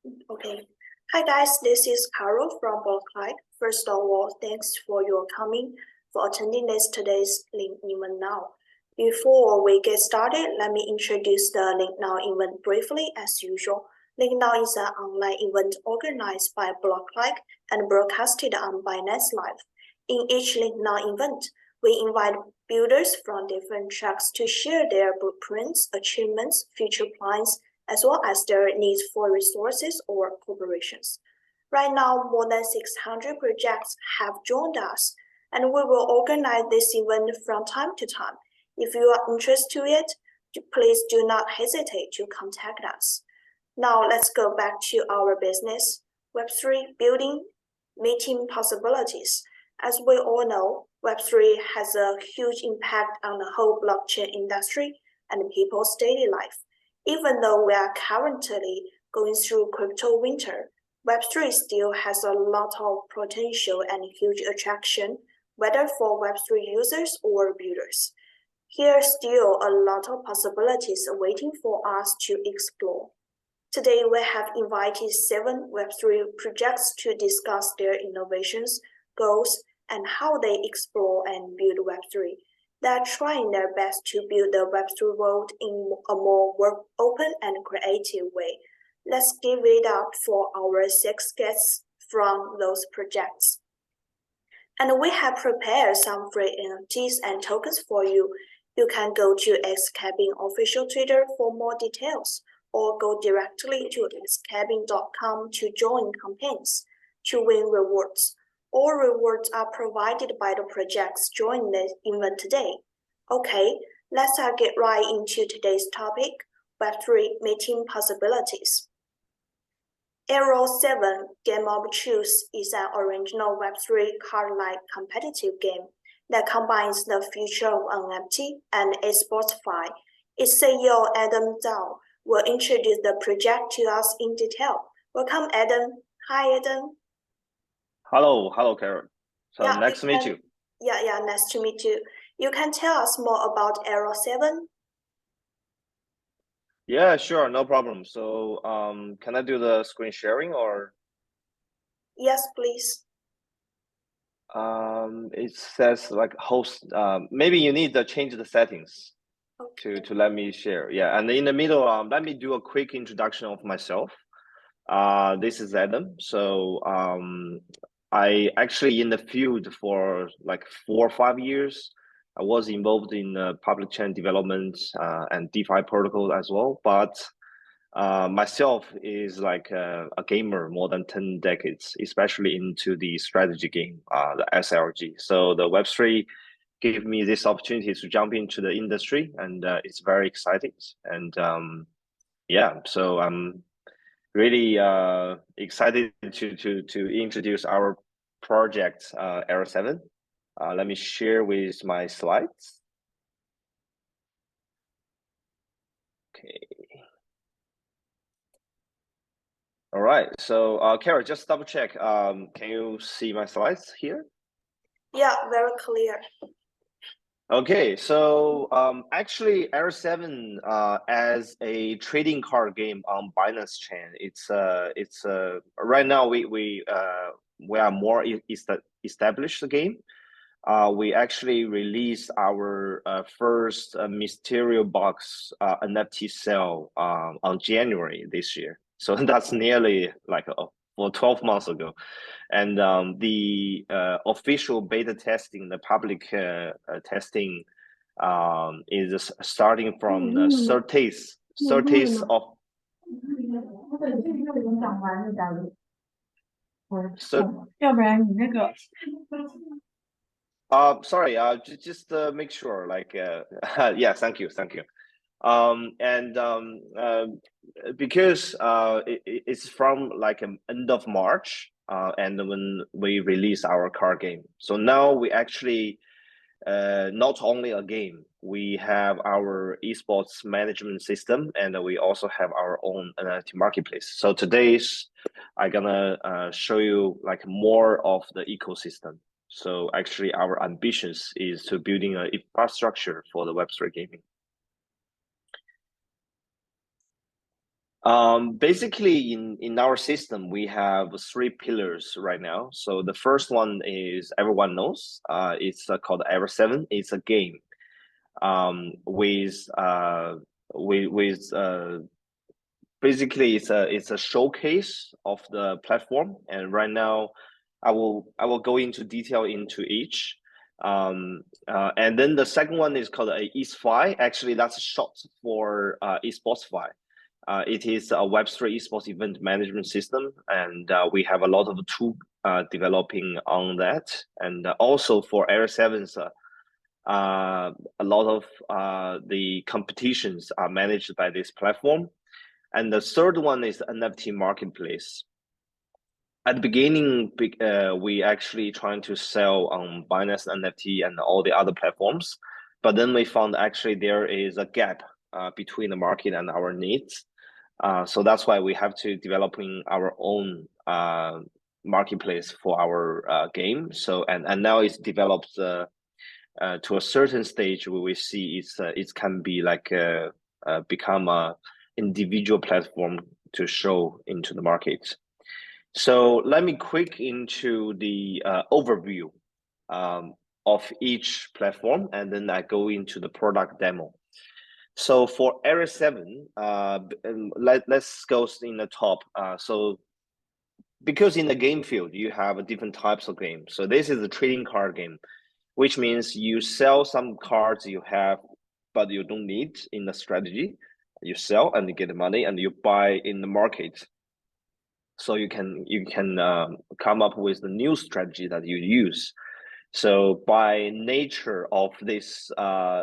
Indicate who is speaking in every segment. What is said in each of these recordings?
Speaker 1: Okay. Hi guys, this is Carol from Blocklike. First of all, thanks for your coming, for attending today's Link event now. Before we get started, let me introduce the Link Now event briefly as usual. Link Now is an online event organized by Blocklike and broadcasted on Binance Live. In each Link Now event, we invite builders from different tracks to share their blueprints, achievements, future plans, as well as their needs for resources or cooperations. Right now, more than 600 projects have joined us, and we will organize this event from time to time. If you are interested in it, please do not hesitate to contact us. Now let's go back to our business. Web3 building, meeting possibilities. As we all know, Web3 has a huge impact on the whole blockchain industry and people's daily life. Even though we are currently going through crypto winter, Web3 still has a lot of potential and huge attraction, whether for Web3 users or builders. Here are still a lot of possibilities waiting for us to explore. Today, we have invited 7 Web3 projects to discuss their innovations, goals, and how they explore and build Web3. They are trying their best to build the Web3 world in a more open and creative way. Let's give it up for our 6 guests from those projects. And we have prepared some free NFTs and tokens for you. You can go to Xcabin official Twitter for more details, or go directly to xcabin.com to join campaigns to win rewards. All rewards are provided by the projects joining the event today. Okay, let's get right into today's topic, Web3 meeting possibilities. Arrow 7 Game of Choose is an original Web3 card-like competitive game that combines the feature of NFT and esports-fi. Its CEO Adam ZHAO will introduce the project to us in detail. Welcome, Adam. Hi, Adam.
Speaker 2: Hello, Karen. So
Speaker 1: Yeah,
Speaker 2: nice to meet you.
Speaker 1: Yeah, nice to meet you. You can tell us more about Arrow 7?
Speaker 2: Yeah, sure, no problem. So can I do the screen sharing or?
Speaker 1: Yes, please.
Speaker 2: It says like host. Maybe you need to change the settings to let me share. Yeah, and in the middle, let me do a quick introduction of myself. This is Adam. So I actually in the field for like 4 or 5 years. I was involved in public chain development and DeFi protocol as well. But myself is like a gamer more than 10 decades, especially into the strategy game, the SLG. So the Web3 gave me this opportunity to jump into the industry, and it's very exciting. And yeah, so I'm really excited to introduce our project, Arrow 7. Let me share with my slides. Okay. All right. So, Kara, just double check. Can you see my slides here?
Speaker 1: Yeah, very clear.
Speaker 2: Okay, so actually, Arrow 7 as a trading card game on Binance Chain, it's right now we are more established game. We actually released our first Mysterio box NFT sale on January this year. So that's nearly like for 12 months ago. And the official beta testing, the public testing is starting from the 30th of sorry, just make sure, like, yeah, thank you. Because it's from like end of March, and when we release our card game. So now we actually not only a game, we have our esports management system, and we also have our own NFT marketplace. So today's I'm gonna show you like more of the ecosystem. So actually, our ambitions is to building an infrastructure for the Web3 gaming. Basically, in our system, we have three pillars right now. So the first one is everyone knows. It's called Ever 7. It's a game with basically it's a showcase of the platform. And right now, I will go into detail into each. And then the second one is called eSphy. Actually, that's short for eSportsify. It is a Web3 esports event management system, and we have a lot of tools developing on that. And also for Air 7's, a lot of the competitions are managed by this platform. And the third one is NFT marketplace. At the beginning, we actually trying to sell on Binance NFT and all the other platforms, but then we found actually there is a gap between the market and our needs. So that's why we have to developing our own marketplace for our game. So and now it's developed to a certain stage where we see it can be like become a individual platform to show into the market. So let me quick into the overview of each platform, and then I go into the product demo. So for Area 7, let's go in the top. So because in the game field, you have different types of games. So this is a trading card game, which means you sell some cards you have, but you don't need in the strategy. You sell and you get the money, and you buy in the market. So you can come up with the new strategy that you use. So by nature of this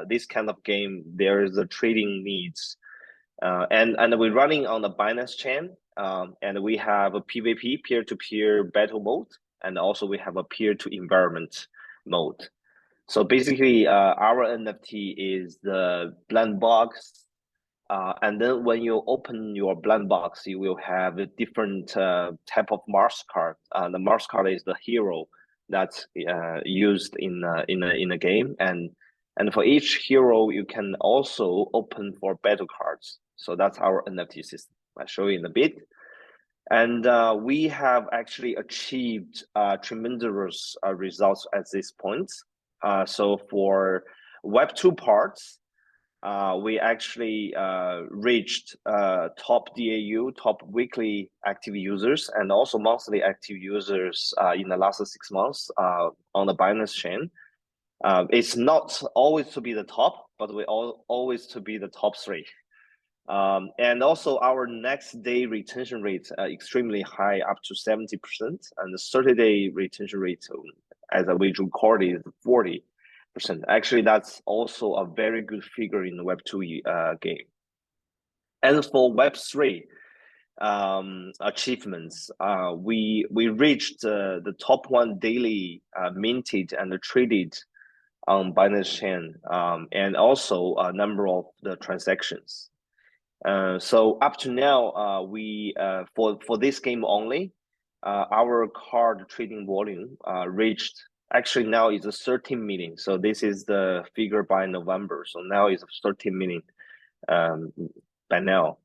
Speaker 2: this kind of game, there is a trading needs, and we're running on the Binance chain, and we have a PvP peer-to-peer battle mode, and also we have a peer-to-environment mode. So basically, our NFT is the blind box. And then when you open your blind box, you will have a different type of Mars card. The Mars card is the hero that's used in a game, and for each hero you can also open for battle cards. So that's our NFT system. I'll show you in a bit. And we have actually achieved tremendous results at this point. So for Web2 parts, we actually reached top DAU, top weekly active users, and also monthly active users in the last 6 months on the Binance chain. It's not always to be the top, but we always to be the top 3. And also our next day retention rate extremely high, up to 70%, and the 30-day retention rate, as we recorded, is 40%. Actually, that's also a very good figure in the Web2 game. And for Web3 achievements, we reached the top 1 daily minted and traded on Binance chain, and also a number of the transactions. So up to now, we for this game only, our card trading volume reached, actually now is 13 million. So this is the figure by November. So now it's 13 million by now.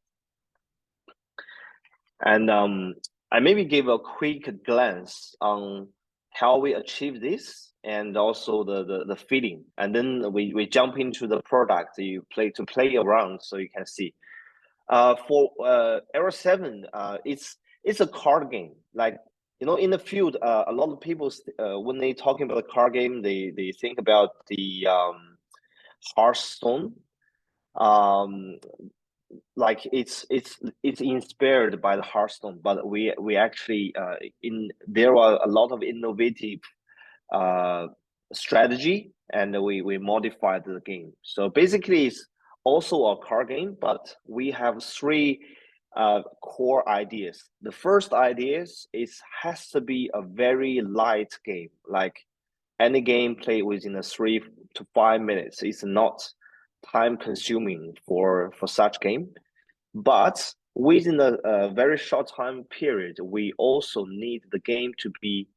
Speaker 2: And I maybe give a quick glance on how we achieve this, and also the feeling. And then we jump into the product you play around, so you can see. For Era 7, it's a card game. Like, you know, in the field, a lot of people when they talking about a card game, they think about the Hearthstone. Like it's inspired by the Hearthstone, but we actually there are a lot of innovative strategy, and we modified the game. So basically, it's also a card game, but we have 3 core ideas. The first idea is has to be a very light game, like any game played within 3 to 5 minutes. It's not time consuming for such game, but within a very short time period, we also need the game to be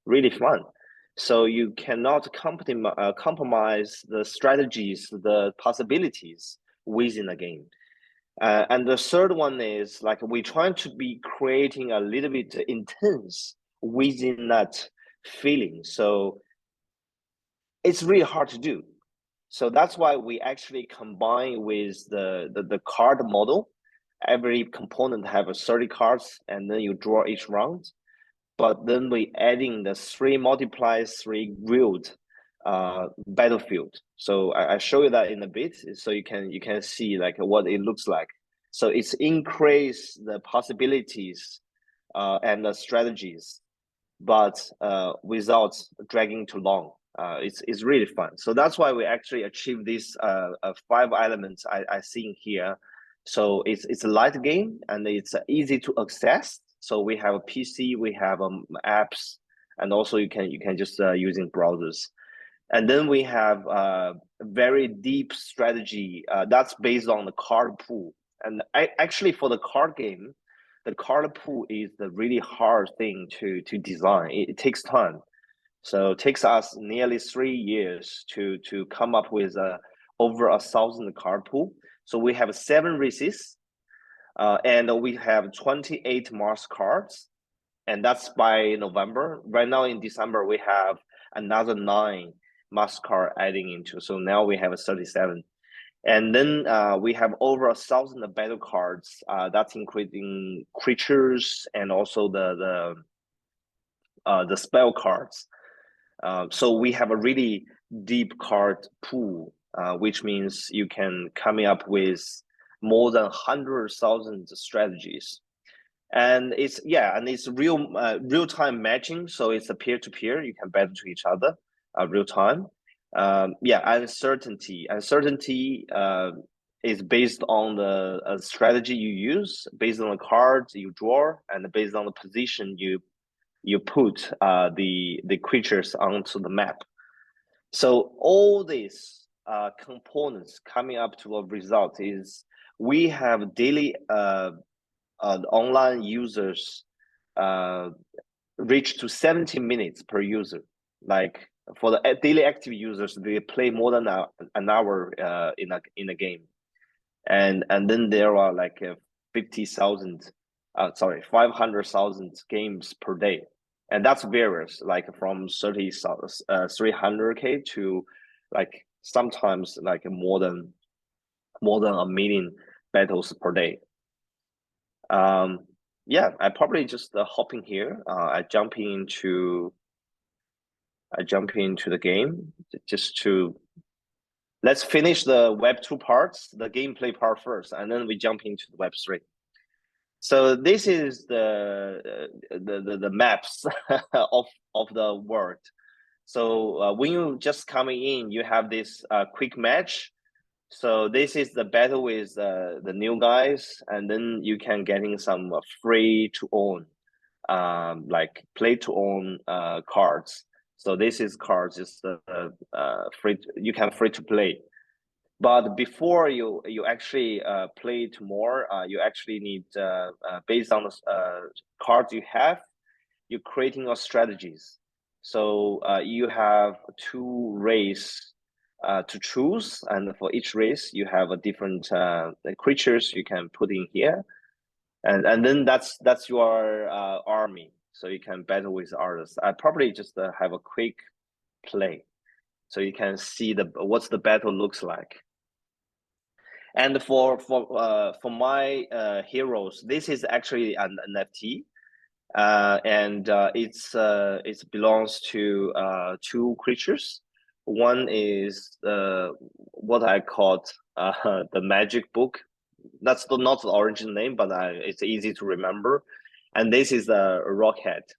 Speaker 2: really fun. So you cannot compromise the strategies, the possibilities within the game. And the third one is like we trying to be creating a little bit intense within that feeling. So it's really hard to do. So that's why we actually combine with the card model. Every component have a 30 cards, and then you draw each round. But then we adding the 3x3 grid battlefield. So I show you that in a bit, so you can see like what it looks like. So it's increase the possibilities and the strategies, but without dragging too long. It's really fun. So that's why we actually achieve these 5 elements I see in here. So it's a light game and it's easy to access. So we have a PC, we have apps, and also you can just using browsers. And then we have a very deep strategy that's based on the card pool. And actually for the card game, the card pool is the really hard thing to design. It takes time. So it takes us nearly 3 years to come up with over 1,000 card pool. So we have 7 races, and we have 28 Mars cards, and that's by November. Right now in December we have another 9 Mars card adding into. So now we have 37. And then we have over 1,000 battle cards. That's including creatures and also the spell cards. So we have a really deep card pool, which means you can coming up with more than 100,000 strategies. And it's real time matching. So it's a peer to peer. You can battle to each other, real time. Uncertainty is based on the strategy you use, based on the cards you draw, and based on the position you put the creatures onto the map. So all these components coming up to a result is we have daily online users reach to 70 minutes per user. Like for the daily active users, they play more than an hour in a game, and then there are like 500,000 games per day, and that's various, like from 300K to like sometimes like more than a million battles per day. I probably just hop in here. I jump into the game just to let's finish the Web2 parts, the gameplay part first, and then we jump into the Web3. So this is the maps of the world. So when you just coming in, you have this quick match. So this is the battle with the new guys, and then you can getting some free to own, like play to own cards. So this is cards, is free. You can free to play. But before you actually play to more, you actually need based on the cards you have, you're creating your strategies. So you have 2 race to choose, and for each race you have a different creatures you can put in here, and then that's your army. So you can battle with others. I probably just have a quick play, so you can see what's the battle looks like. And for my heroes, this is actually an NFT, and it belongs to 2 creatures. One is what I called the magic book. That's not the origin name, but it's easy to remember. And this is a rocket.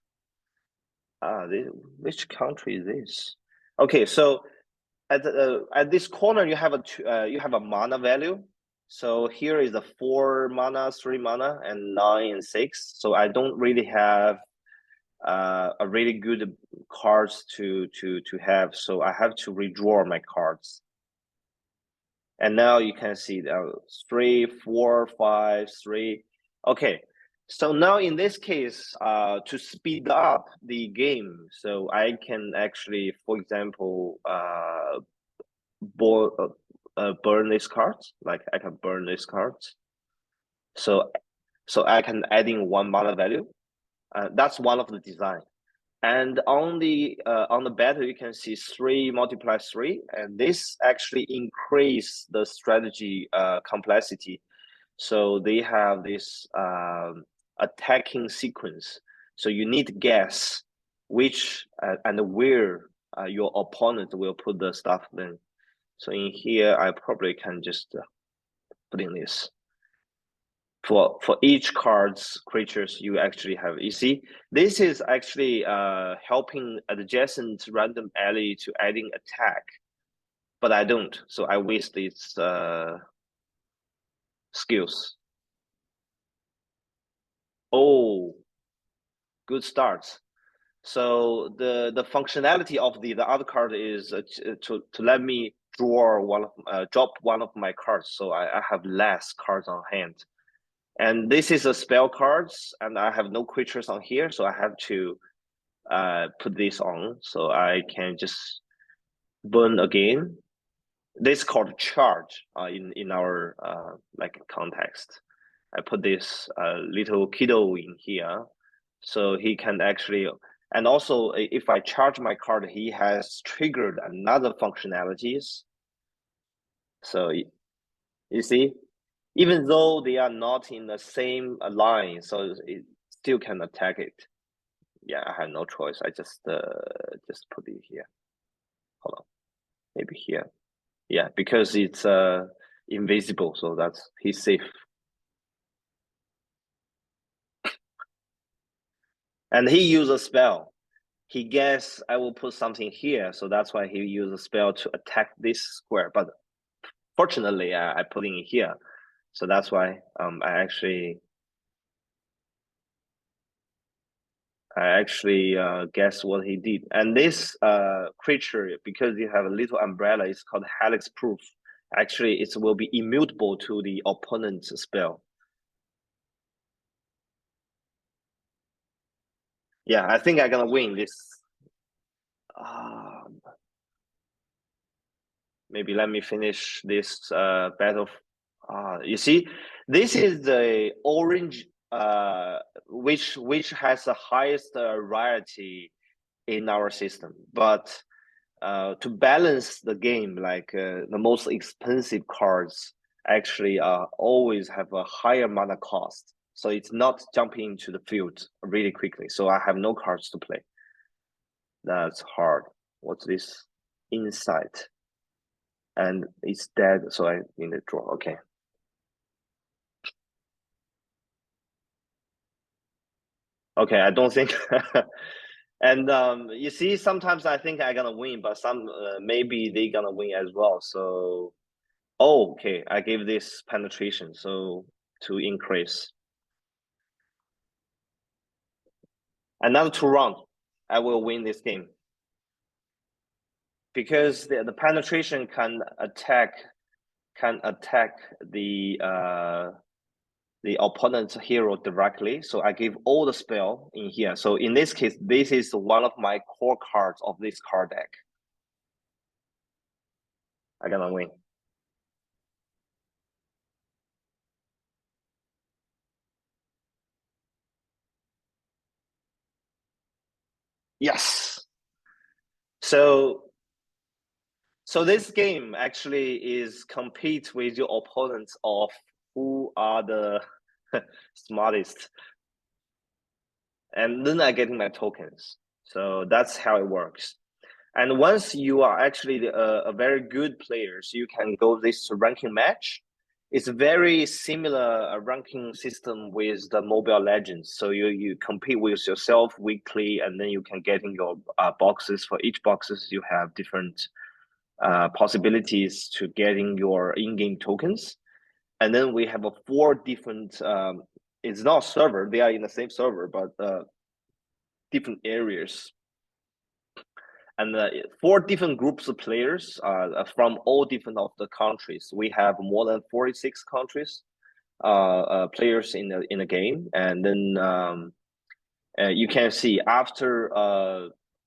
Speaker 2: Which country is this? Okay, so at this corner you have a mana value. So here is a 4 mana, 3 mana, and 9 and 6. So I don't really have a really good cards to have. So I have to redraw my cards. And now you can see 3, 4, 5, 3. Okay. So now in this case, to speed up the game, so I can actually, for example, burn these cards. Like I can burn these cards. So I can add in one mana value. That's one of the design. And on the battle, you can see 3 multiply 3, and this actually increase the strategy complexity. So they have this attacking sequence. So you need to guess which and where your opponent will put the stuff then. So in here, I probably can just put in this. For each card's creatures you actually have. You see, this is actually helping adjacent random ally to adding attack, but I don't, so I waste its skills. Oh, good start. So the functionality of the other card is to let me draw drop one of my cards, so I have less cards on hand. And this is a spell cards, and I have no creatures on here, so I have to put this on, so I can just burn again. This is called charge in our like context. I put this little kiddo in here, so he can actually. And also, if I charge my card, he has triggered another functionalities. So you see, even though they are not in the same line, so it still can attack it. Yeah, I have no choice. I just put it here. Hold on, maybe here. Yeah, because it's invisible, so he's safe. And he used a spell. He guessed I will put something here, so that's why he used a spell to attack this square. But fortunately, I put it in here, so that's why I actually guess what he did. And this creature, because you have a little umbrella, it's called Helix Proof. Actually, it will be immutable to the opponent's spell. Yeah, I think I'm gonna win this. Maybe let me finish this battle. You see, this is the orange, which has the highest rarity in our system. But to balance the game, like the most expensive cards actually always have a higher mana cost. So it's not jumping into the field really quickly. So I have no cards to play. That's hard. What's this? Insight. And it's dead, so I need to draw. Okay. Okay, I don't think. And you see, sometimes I think I'm gonna win, but some maybe they gonna win as well. So, oh, okay, I gave this penetration, so to increase. Another 2 rounds, I will win this game. Because the penetration can attack the opponent's hero directly. So I give all the spell in here. So in this case, this is one of my core cards of this card deck. I'm gonna win. Yes. So this game actually is compete with your opponents of who are the smartest. And then I get my tokens. So that's how it works. And once you are actually a very good player, so you can go this ranking match. It's very similar ranking system with the Mobile Legends. So you compete with yourself weekly, and then you can get in your boxes. For each boxes, you have different possibilities to getting your in-game tokens. And then we have 4 different. It's not server; they are in the same server, but different areas. And 4 different groups of players from all different of the countries. We have more than 46 countries players in the game, and then you can see after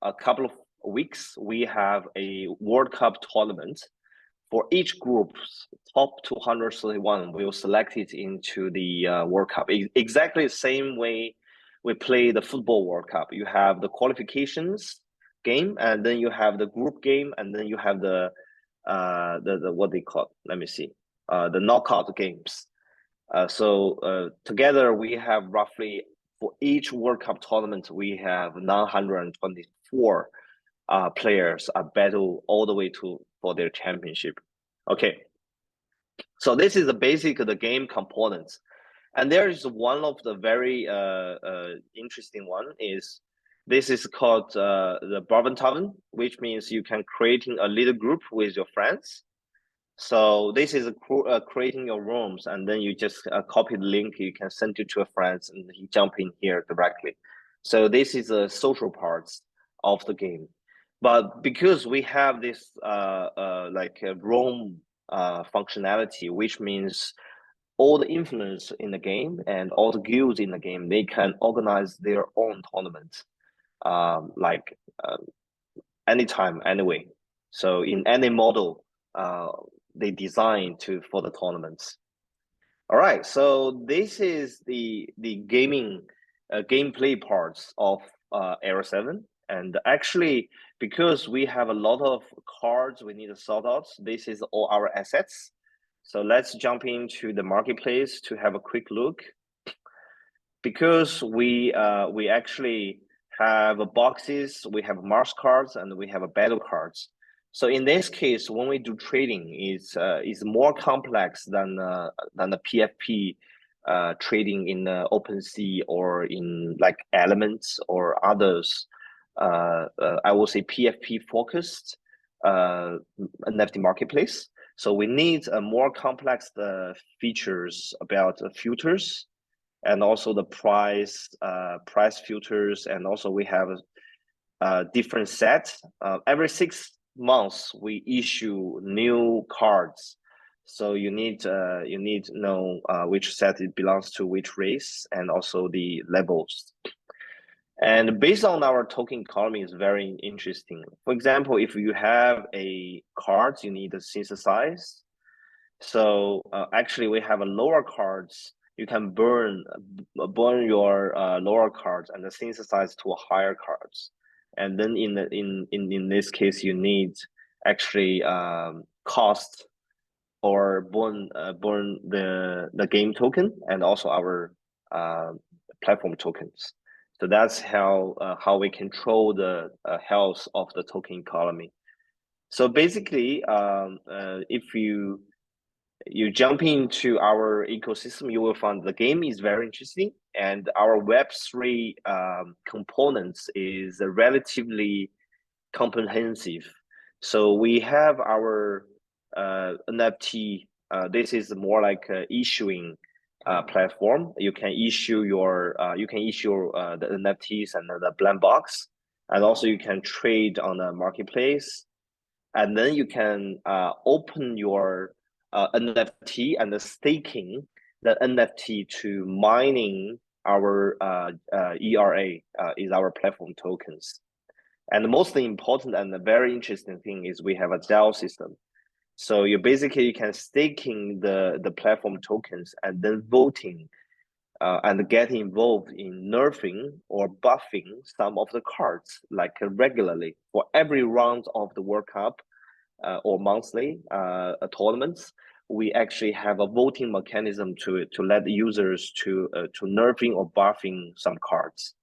Speaker 2: a couple of weeks we have a World Cup tournament for each group's top 231, we'll select it into the World Cup. Exactly the same way we play the football World Cup. You have the qualifications game, and then you have the group game, and then you have the what they call, let me see, the knockout games. So together we have roughly, for each World Cup tournament, we have 924 players are battle all the way for their championship. Okay, so this is the basic of the game components, and there is one of the very interesting one is this is called the Barventaven, which means you can creating a little group with your friends. So this is creating your rooms, and then you just copy the link, you can send it to a friend, and he jump in here directly. So this is the social parts of the game. But because we have this like a room functionality, which means all the influence in the game and all the guilds in the game, they can organize their own tournament, like anytime, anyway. So in any model, they design for the tournaments. All right, so this is the gaming gameplay parts of Era 7, and actually because we have a lot of cards we need to sort out, this is all our assets. So let's jump into the marketplace to have a quick look. Because we actually have boxes, we have Mars cards, and we have battle cards. So in this case, when we do trading, is more complex than the PFP trading in OpenSea or in like Elements or others. I will say PFP focused NFT marketplace. So we need a more complex features about filters, and also the price filters, and also we have a different set. Every 6 months we issue new cards, so you need to know which set it belongs to which race, and also the levels. And based on our token economy is very interesting. For example, if you have a cards you need to synthesize, so actually we have a lower cards, you can burn your lower cards and synthesize to a higher cards. And then in this case, you need actually cost or burn the game token and also our platform tokens. So that's how we control the health of the token economy. So basically, if you jump into our ecosystem, you will find the game is very interesting, and our Web3 components is relatively comprehensive. So we have our NFT. This is more like a issuing platform. You can issue the NFTs and the blank box, and also you can trade on the marketplace, and then you can open your NFT and the staking the NFT to mining our ERA is our platform tokens. And the most important and the very interesting thing is we have a ZHAO system. So you can staking the platform tokens and then voting and get involved in nerfing or buffing some of the cards like regularly for every round of the World Cup or monthly tournaments. We actually have a voting mechanism to let the users to nerfing or buffing some cards.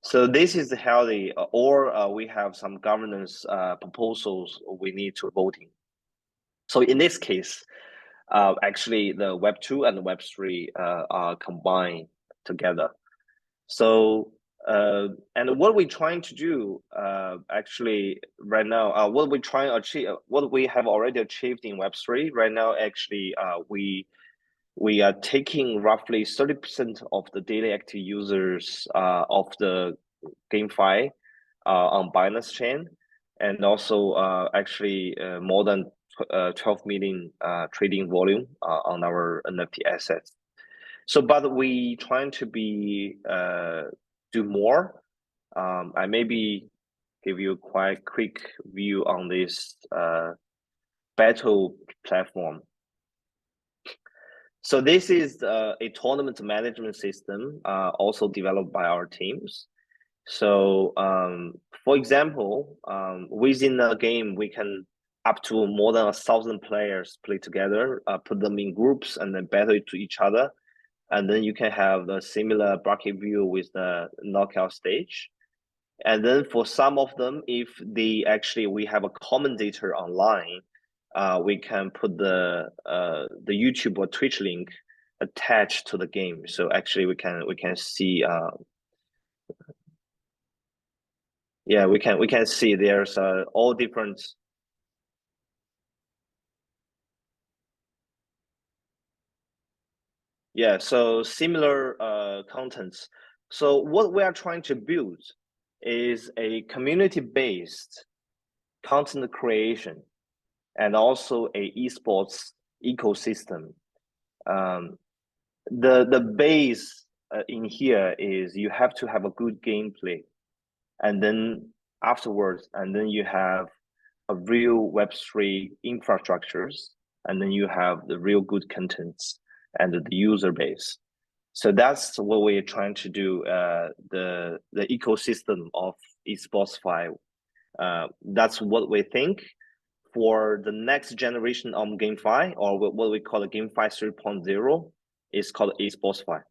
Speaker 2: So this is healthy, or we have some governance proposals we need to voting. So in this case, actually the Web 2 and the Web 3 are combined together. So and what we're trying to do actually right now, what we're trying to achieve, what we have already achieved in Web3 right now, actually we are taking roughly 30% of the daily active users of the GameFi on Binance chain, and also actually more than 12 million trading volume on our NFT assets. So, but we trying to be do more. I maybe give you a quite quick view on this battle platform. So this is a tournament management system, also developed by our teams. So for example, within a game, we can up to more than 1,000 players play together, put them in groups and then battle to each other. And then you can have the similar bracket view with the knockout stage. And then for some of them, if we have a commentator online, we can put the YouTube or Twitch link attached to the game. So actually we can see we can see there's all different. Yeah, so similar contents. So what we are trying to build is a community-based content creation and also a esports ecosystem. The base in here is you have to have a good gameplay, and then afterwards, and then you have a real Web3 infrastructures, and then you have the real good contents and the user base. So that's what we're trying to do. The ecosystem of esports 5. That's what we think for the next generation of GameFi, or what we call the GameFi 3.0, is called esports 5.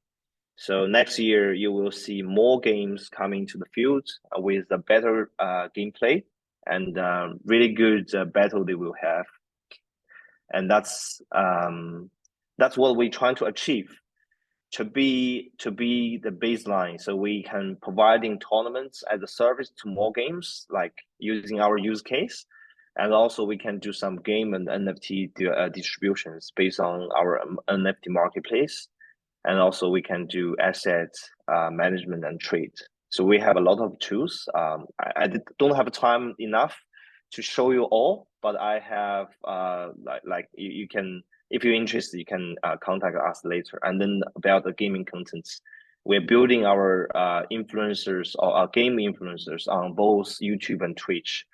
Speaker 2: So next year you will see more games coming to the field with a better gameplay and really good battle they will have, and that's what we're trying to achieve. To be the baseline, so we can providing tournaments as a service to more games, like using our use case, and also we can do some game and NFT distributions based on our NFT marketplace, and also we can do asset management and trade. So we have a lot of tools. I don't have time enough to show you all, but I have you can. If you're interested, you can contact us later. And then about the gaming contents, we're building our influencers or our game influencers on both YouTube and Twitch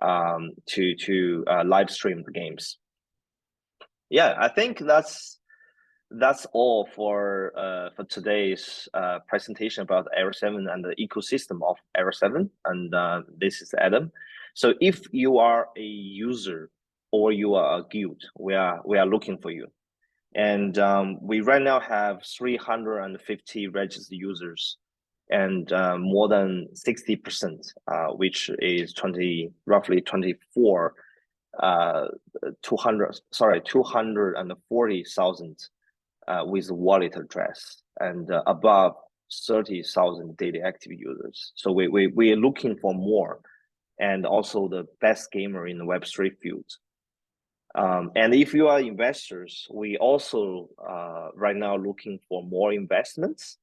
Speaker 2: to live stream the games. Yeah, I think that's all for today's presentation about Arrow 7 and the ecosystem of Arrow 7. And this is Adam. So if you are a user or you are a guild, we are looking for you. And we right now have 350 registered users and more than 60%, which is roughly 240,000 with wallet address, and above 30,000 daily active users. So we are looking for more, and also the best gamer in the Web3 field. And if you are investors, we also right now looking for more investments,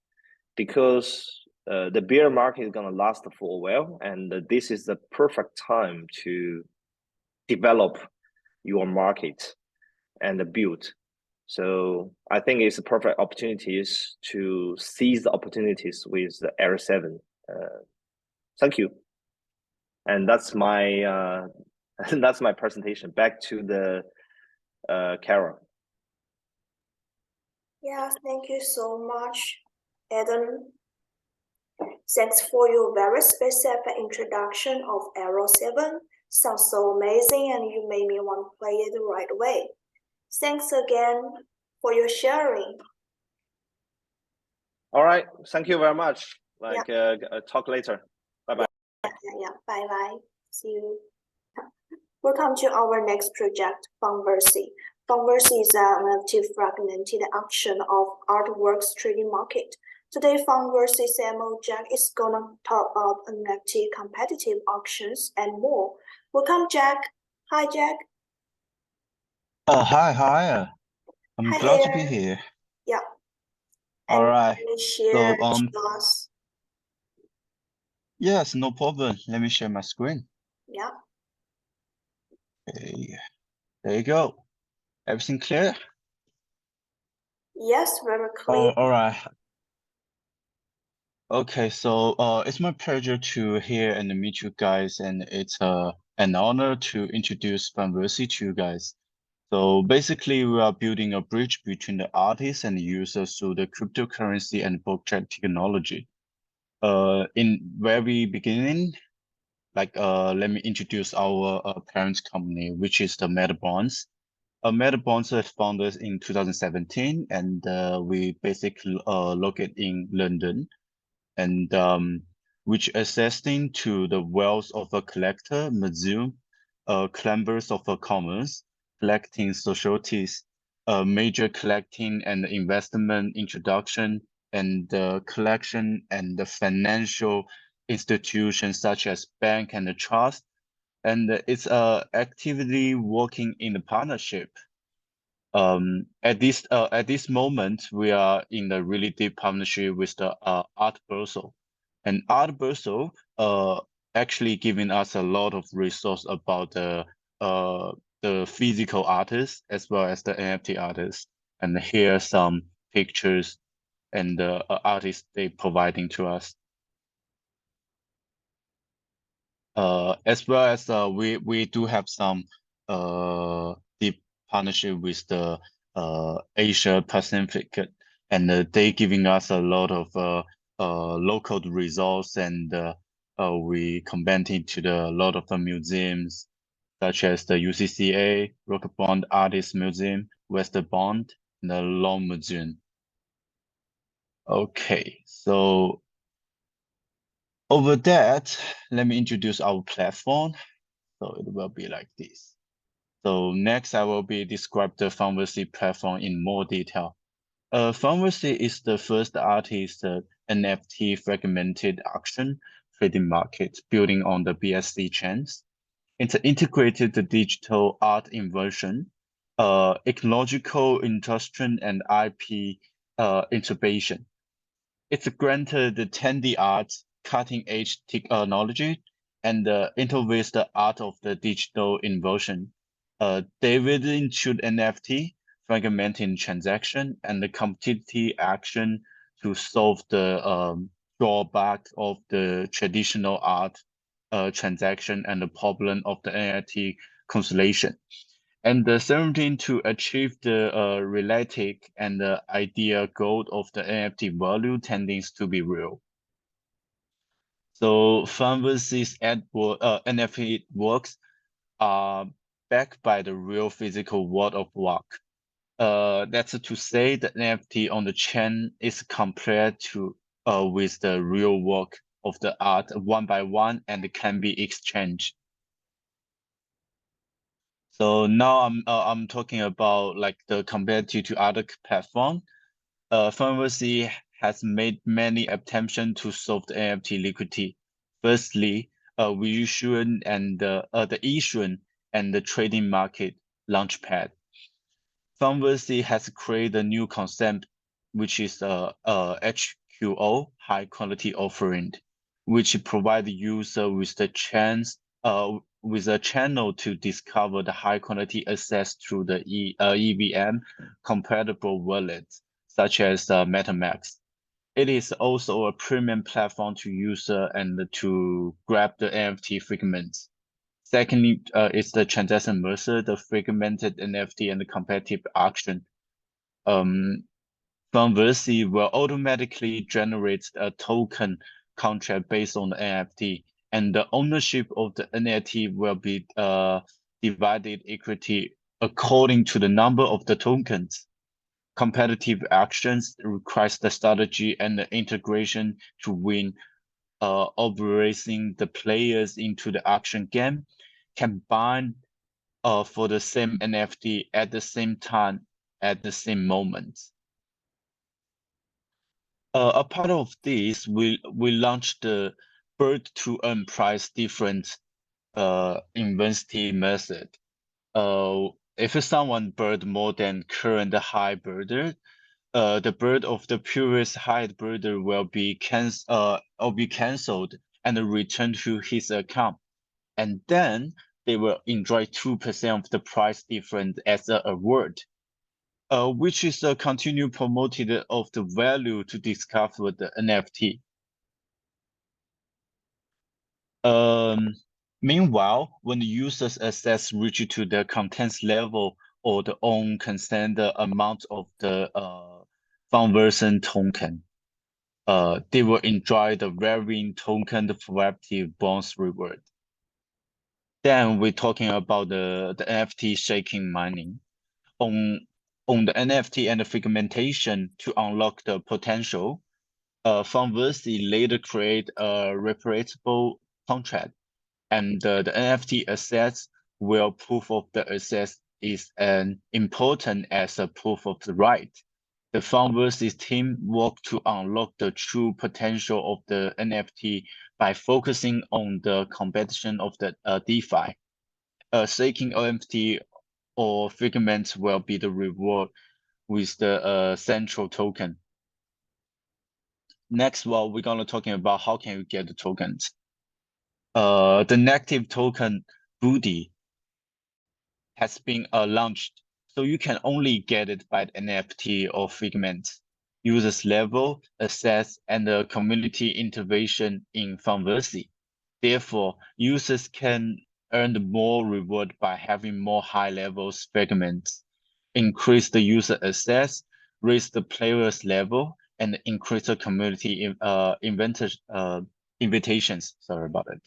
Speaker 2: because the bear market is going to last for a while, and this is the perfect time to develop your market and build. So I think it's a perfect opportunities to seize the opportunities with the Arrow 7. Thank you. And that's my that's my presentation. Back to the Carol.
Speaker 1: Yeah, thank you so much, Adam. Thanks for your very specific introduction of Arrow 7. Sounds so amazing, and you made me want to play it right away. Thanks again for your sharing.
Speaker 2: All right, thank you very much.
Speaker 1: Yeah.
Speaker 2: Talk later. Bye-bye.
Speaker 1: Yeah, bye-bye. See you. Welcome to our next project, Funversy. Funversy is an active fragmented auction of artworks trading market. Today, Funversy CMO Jack is gonna talk about NFT competitive auctions and more. Welcome, Jack. Hi, Jack.
Speaker 3: Oh, hi. I'm
Speaker 1: Hi
Speaker 3: glad
Speaker 1: there.
Speaker 3: to be here.
Speaker 1: Yeah.
Speaker 3: All right.
Speaker 1: Can you share to us?
Speaker 3: Yes, no problem. Let me share my screen.
Speaker 1: Yeah.
Speaker 3: Okay. There you go. Everything clear?
Speaker 1: Yes, very clear.
Speaker 3: All right. Okay, so it's my pleasure to hear and meet you guys, and it's an honor to introduce Funversy to you guys. So basically, we are building a bridge between the artists and the users through the cryptocurrency and blockchain technology. In very beginning, let me introduce our parent company, which is the MetaBonds. MetaBonds was founded in 2017, and we basically located in London, and which accessing to the wealth of a collector, museum, climbers of a commerce, collecting societies, major collecting and investment introduction, and collection and the financial institutions such as bank and the trust, and it's actively working in the partnership. At this moment, we are in a really deep partnership with the Art Basel, and Art Basel actually giving us a lot of resource about the physical artists as well as the NFT artists. And here are some pictures and the artists they providing to us. As well as we do have some deep partnership with the Asia Pacific, and they giving us a lot of local results, and we combating to a lot of the museums such as the UCCA, Rockbond Artist Museum, Westerbond, and the Long Museum. Okay, so over that, let me introduce our platform. So it will be like this. So next, I will be describe the Funversy platform in more detail. Funversy is the first artist NFT fragmented auction trading market building on the BSC chains. It's integrated the digital art inversion, ecological industrial and IP integration. It's granted the 10D art, cutting-edge technology, and innovates the art of the digital inversion. David into NFT, fragmenting transaction, and the competitive action to solve the drawback of the traditional art transaction and the problem of the NFT constellation. And the something to achieve the realistic and the ideal goal of the NFT value tending to be real. So Funversy's NFT works are backed by the real physical world of work. That's to say the NFT on the chain is compared to with the real work of the art one by one and can be exchanged. So now I'm talking about like the compared to other platform. Funversy has made many attempts to solve the NFT liquidity. Firstly, we issue and the issuing and the trading market launchpad. Funversy has created a new concept, which is HQO, high quality offering, which provide the user with the chance with a channel to discover the high quality access through the EVM compatible wallets, such as MetaMask. It is also a premium platform to user and to grab the NFT fragments. Secondly, is the transaction mercer, the fragmented NFT and the competitive auction. Funversy will automatically generate a token contract based on the NFT, and the ownership of the NFT will be divided equity according to the number of the tokens. Competitive actions requires the strategy and the integration to win, operating the players into the auction game can bind for the same NFT at the same time, at the same moment. A part of this, we launched the bird to earn price different investing method. If someone bird more than current high birder, the bird of the previous high birder will be cancelled and returned to his account, and then they will enjoy 2% of the price difference as a award, which is a continued promoted of the value to discover the NFT. Meanwhile, when the user's access reaches to the contents level or the own consent the amount of the Funversy token, they will enjoy the varying token derivative bonus reward. Then we're talking about the NFT shaking mining. On the NFT and the fragmentation to unlock the potential, Funversy later create a reparatable contract, and the NFT assets where proof of the assets is an important as a proof of the right. The Funversy team work to unlock the true potential of the NFT by focusing on the competition of the DeFi. Staking NFT or fragments will be the reward with the central token. Next, we're gonna talking about how can we get the tokens. The native token BD has been launched, so you can only get it by the NFT or fragment. Users level, access, and the community intervention in Funversy. Therefore, users can earn more reward by having more high-level fragments, increase the user access, raise the player's level, and increase the community invitations. Sorry about it.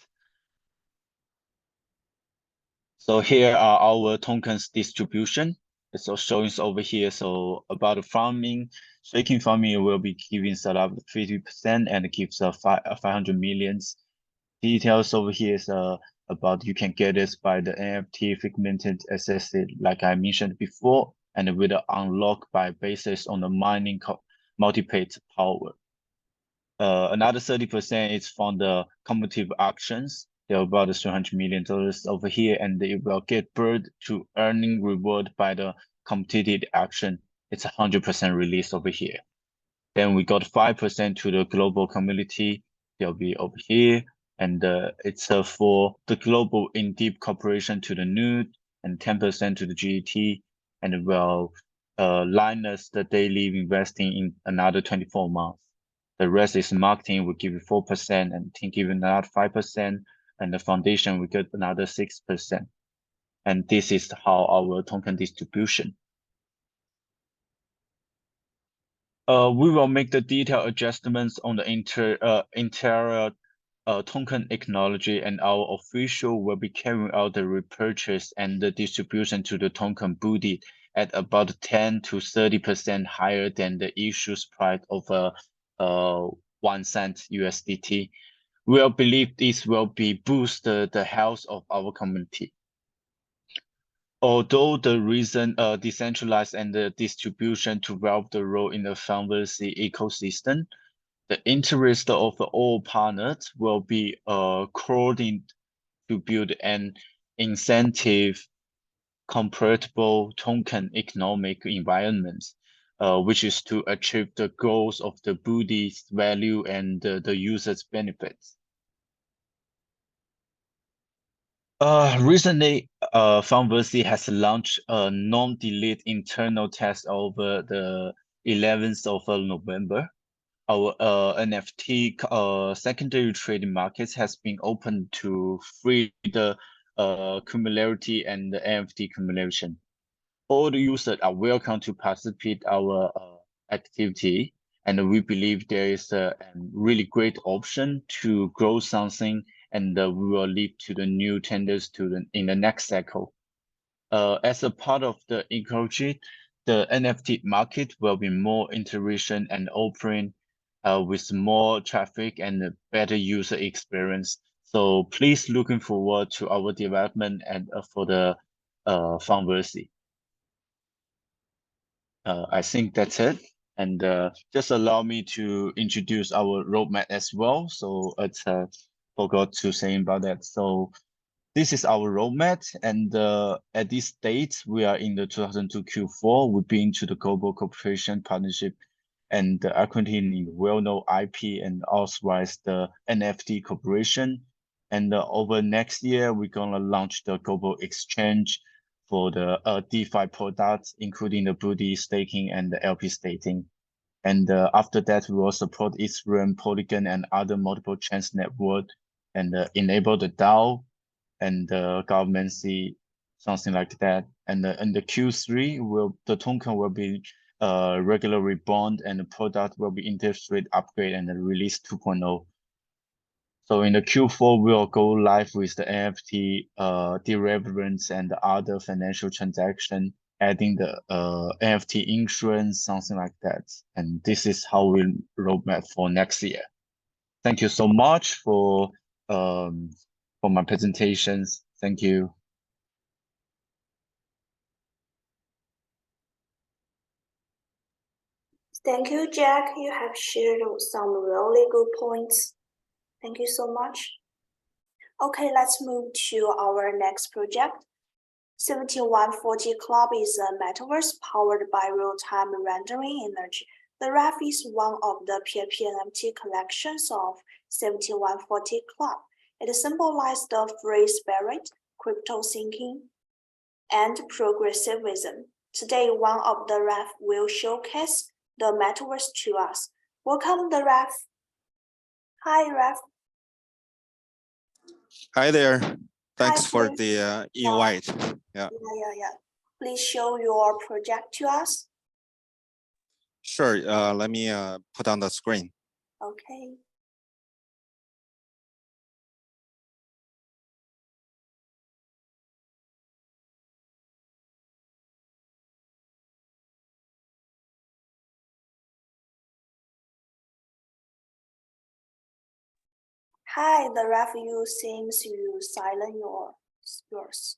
Speaker 3: So here are our tokens distribution. It's all showing over here. So about the farming, staking farming will be giving Salab 50% and gives 500 millions. Details over here is about you can get this by the NFT fragmented assets like I mentioned before, and with the unlock by basis on the mining multi-page power. Another 30% is from the competitive auctions. They're about $300 million over here, and they will get bird to earning reward by the competitive action. It's 100% release over here. Then we got 5% to the global community. They'll be over here, and it's for the global in-deep cooperation to the nude, and 10% to the GET, and will Linus the daily investing in another 24 months. The rest is marketing, will give you 4%, and team give another 5%, and the foundation will get another 6%. And this is how our token distribution. We will make the detailed adjustments on the interior token technology, and our official will be carrying out the repurchase and the distribution to the token booty at about 10 to 30% higher than the issues price of 1 cent USDT. We believe this will be boost the health of our community. Although the reason decentralized and the distribution to develop the role in the Funversy ecosystem, the interest of all partners will be coordinated to build an incentive compatible token economic environment, which is to achieve the goals of the booty's value and the user's benefits. Recently, Funversy has launched a non-delete internal test over the 11th of November. Our NFT secondary trading markets has been opened to free the cumularity and the NFT accumulation. All the users are welcome to participate our activity, and we believe there is a really great option to grow something, and we will lead to the new tenders in the next cycle. As a part of the ecology, the NFT market will be more interaction and open with more traffic and a better user experience. So please looking forward to our development and for the Funversy. I think that's it. And just allow me to introduce our roadmap as well. So it's forgot to say about that. So this is our roadmap, and at this date, we are in the 2002 Q4. We've been to the global cooperation partnership and the equity in well-known IP and authorized the NFT corporation. And over next year, we're gonna launch the global exchange for the DeFi products, including the booty staking and the LP staking. And after that, we will support Ethereum, Polygon, and other multiple chains network, and enable the DAO and governmency, something like that. And the Q3 the token will be regularly bond, and the product will be interest rate upgrade and the release 2.0. So in the Q4, we'll go live with the NFT derivatives and other financial transaction, adding the NFT insurance, something like that. And this is how we roadmap for next year. Thank you so much for my presentations. Thank you.
Speaker 1: Thank you, Jack. You have shared some really good points. Thank you so much. Okay, let's move to our next project. 7140 Club is a metaverse powered by real-time rendering energy. The REF is one of the PIP NFT collections of 7140 Club. It symbolizes the free spirit, crypto thinking, and progressivism. Today, one of the REF will showcase the metaverse to us. Welcome, the REF. Hi, REF.
Speaker 4: Hi there. Thanks
Speaker 1: Hi,
Speaker 4: for
Speaker 1: please.
Speaker 4: the invite. Yeah.
Speaker 1: Please show your project to us.
Speaker 4: Sure. Let me put on the screen.
Speaker 1: Okay. Hi, the ref. You seems you silent yours.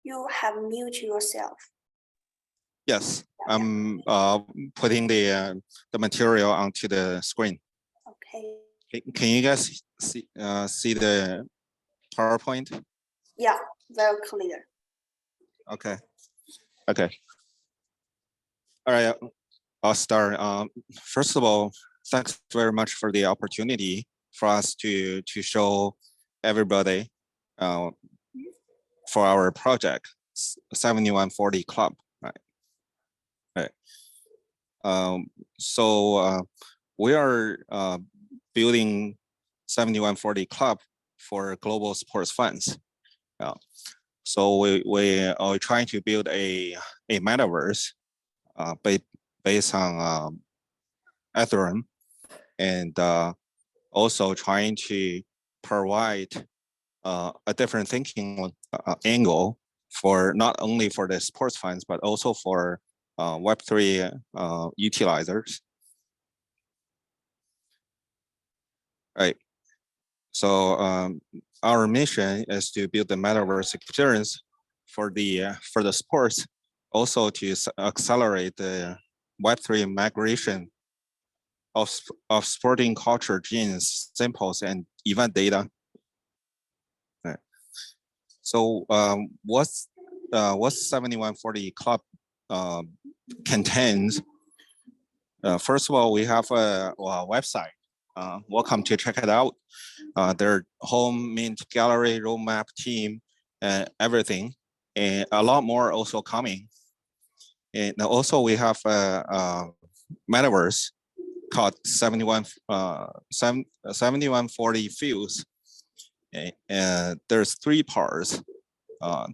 Speaker 1: You have mute yourself.
Speaker 4: Yes, I'm putting the material onto the screen.
Speaker 1: Okay.
Speaker 4: Can you guys see the PowerPoint?
Speaker 1: Yeah, very clear.
Speaker 4: Okay. Okay. All right. I'll start. First of all, thanks very much for the opportunity for us to show everybody for our project 7140 Club. Right. So we are building 7140 Club for global sports fans. So we are trying to build a metaverse based on Ethereum, and also trying to provide a different thinking angle for not only for the sports fans, but also for Web3 utilizers. Right. So our mission is to build the metaverse experience for the sports, also to accelerate the Web3 migration of sporting culture genes, samples, and event data. Right. So what's 7140 Club contains? First of all, we have a website. Welcome to check it out. Their home, mint, gallery, roadmap, team, everything, and a lot more also coming. And also we have a metaverse called 7140 Fuse. There's 3 parts: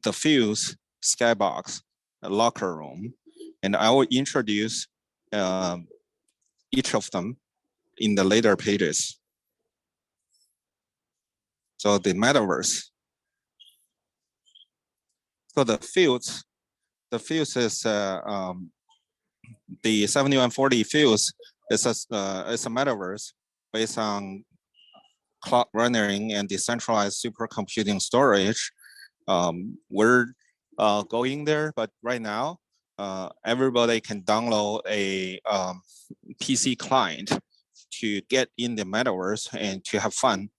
Speaker 4: the Fuse, Skybox, locker room, and I will introduce each of them in the later pages. So the metaverse. So the Fuse is the 7140 Fuse is a metaverse based on cloud rendering and decentralized supercomputing storage. We're going there, but right now everybody can download a PC client to get in the metaverse and to have fun,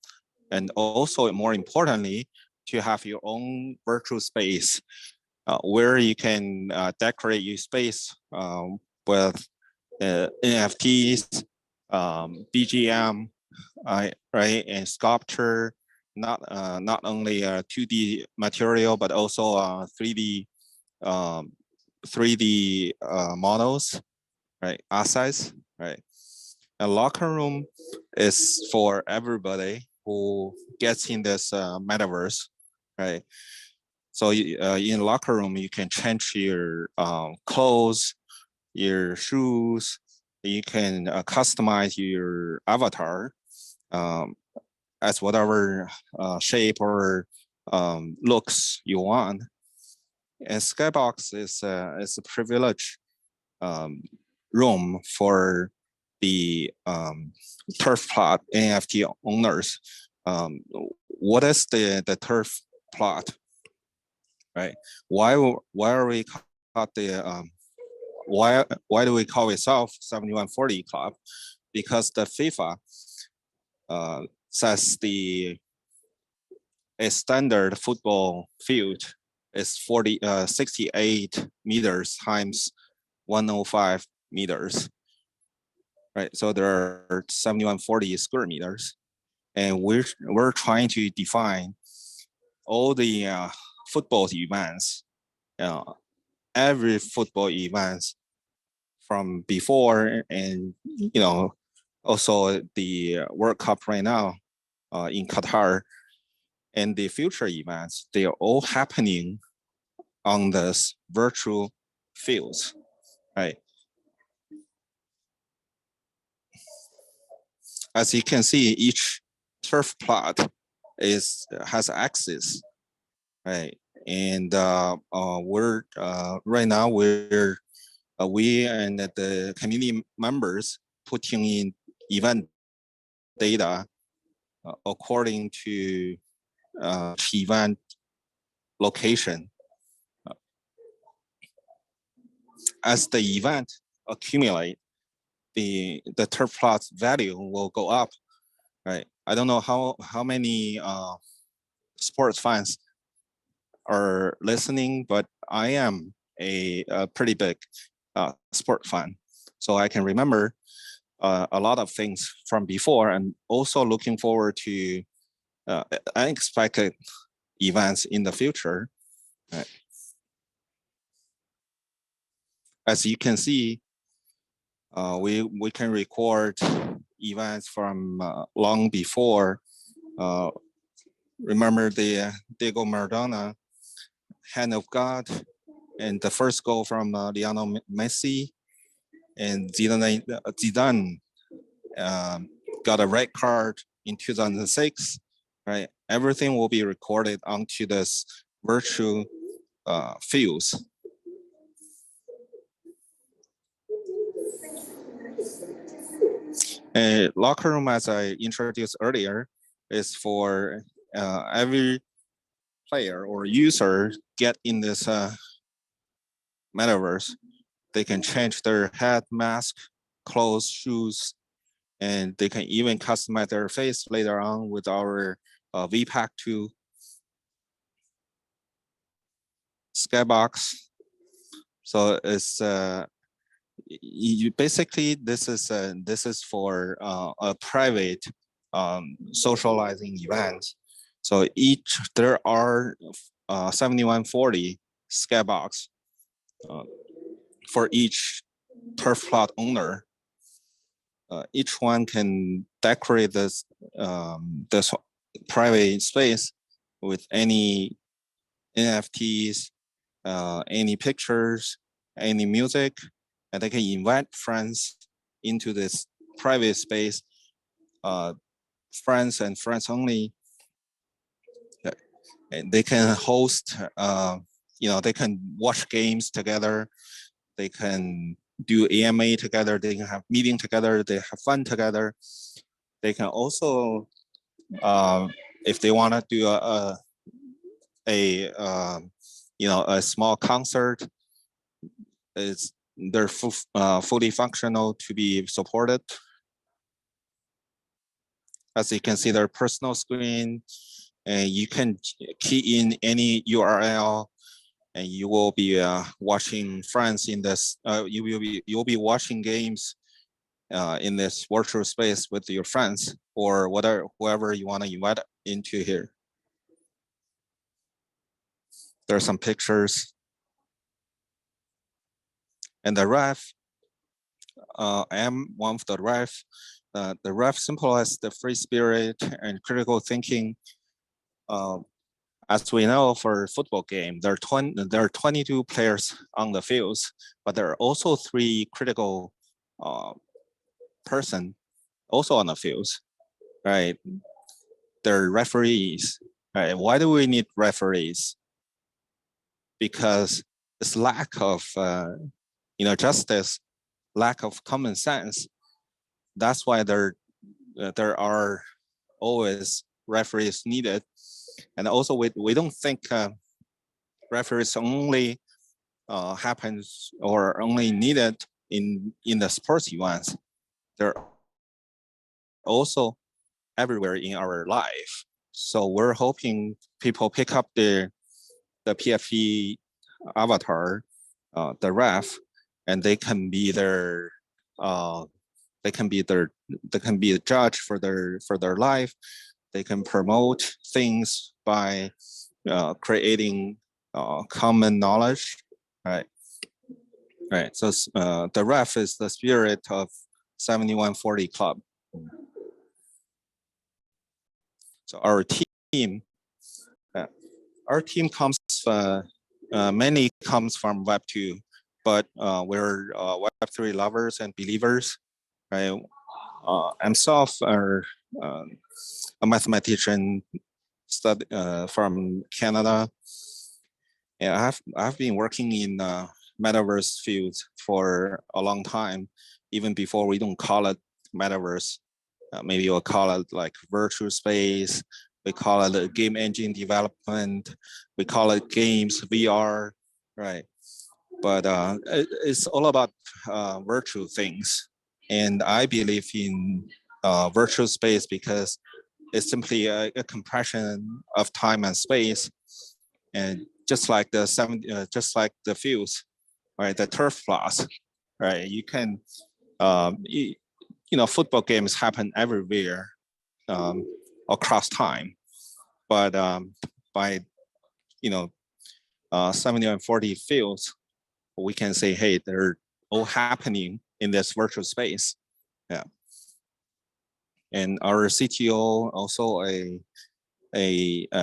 Speaker 4: and also more importantly, to have your own virtual space where you can decorate your space with NFTs, BGM, right, and sculpture, not only 2D material, but also 3D models, right, assets, right. A locker room is for everybody who gets in this metaverse, right? So in locker room, you can change your clothes, your shoes. You can customize your avatar as whatever shape or looks you want. And Skybox is a privilege room for the turf plot NFT owners. What is the turf plot, right? Why are we called the why do we call itself 7140 club? Because the FIFA says a standard football field is 68 meters times 105 meters, right? So there are 7140 square meters, and we're trying to define all the football events, every football events from before, and also the World Cup right now in Qatar, and the future events. They are all happening on this virtual fields, right? As you can see, each turf plot has axis, right? And we're right now we and the community members putting in event data according to event location. As the event accumulate, the turf plot's value will go up, right? I don't know how many sports fans are listening, but I am a pretty big sport fan, so I can remember a lot of things from before, and also looking forward to unexpected events in the future. Right. As you can see, we can record events from long before. Remember the Diego Maradona, hand of God, and the first goal from Lionel Messi, and Zidane got a red card in 2006, right? Everything will be recorded onto this virtual fields. A locker room, as I introduced earlier, is for every player or user get in this metaverse. They can change their head, mask, clothes, shoes, and they can even customize their face later on with our VPAC tool. Skybox. So it's basically this is for a private socializing event. So there are 7140 Skybox for each turf plot owner. Each one can decorate this private space with any NFTs, any pictures, any music, and they can invite friends into this private space, friends and friends only. And they can host, they can watch games together. They can do AMA together. They can have meeting together. They have fun together. They can also, if they want to do a small concert, they're fully functional to be supported. As you can see, their personal screen, and you can key in any URL, and you will be watching friends in this. You'll be watching games in this virtual space with your friends or whoever you want to invite into here. There are some pictures. And the ref, I am one of the ref. the ref symbolizes the free spirit and critical thinking. As we know, for a football game, there are 22 players on the fields, but there are also 3 critical person also on the fields, right? They're referees, right? Why do we need referees? Because this lack of justice, lack of common sense. That's why there are always referees needed. And also we don't think referees only happens or only needed in the sports events. They're also everywhere in our life. So we're hoping people pick up the PFP avatar, the ref, and they can be their they can be the judge for their life. They can promote things by creating common knowledge, right? Right. So the ref is the spirit of 7140 Club. So our team comes mainly comes from Web2, but we're Web3 lovers and believers. Right. Msverse are a mathematician from Canada. Yeah, I've been working in metaverse fields for a long time, even before we don't call it metaverse. Maybe we'll call it like virtual space. We call it game engine development. We call it games, VR, right? But it's all about virtual things. And I believe in virtual space because it's simply a compression of time and space. And just like the fields, right? The turf plots, right? You can, football games happen everywhere across time, but by 70 and 40 fields, we can say, hey, they're all happening in this virtual space. Yeah. And our CTO also a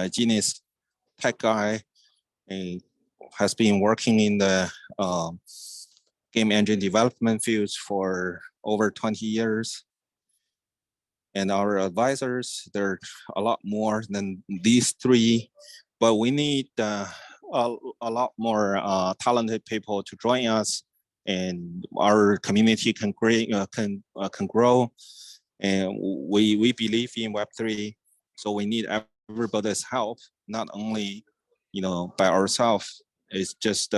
Speaker 4: genius tech guy, and has been working in the game engine development fields for over 20 years. And our advisors, there are a lot more than these 3, but we need a lot more talented people to join us, and our community can grow. And we believe in Web3, so we need everybody's help, not only by ourselves. It's just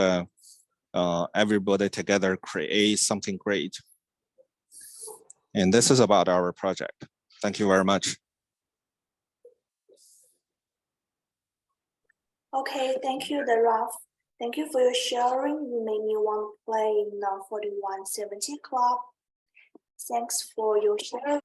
Speaker 4: everybody together create something great. And this is about our project. Thank you very much.
Speaker 1: Okay, thank you, the Ralph. Thank you for your sharing. You made me want to play in the 4170 club. Thanks for your sharing.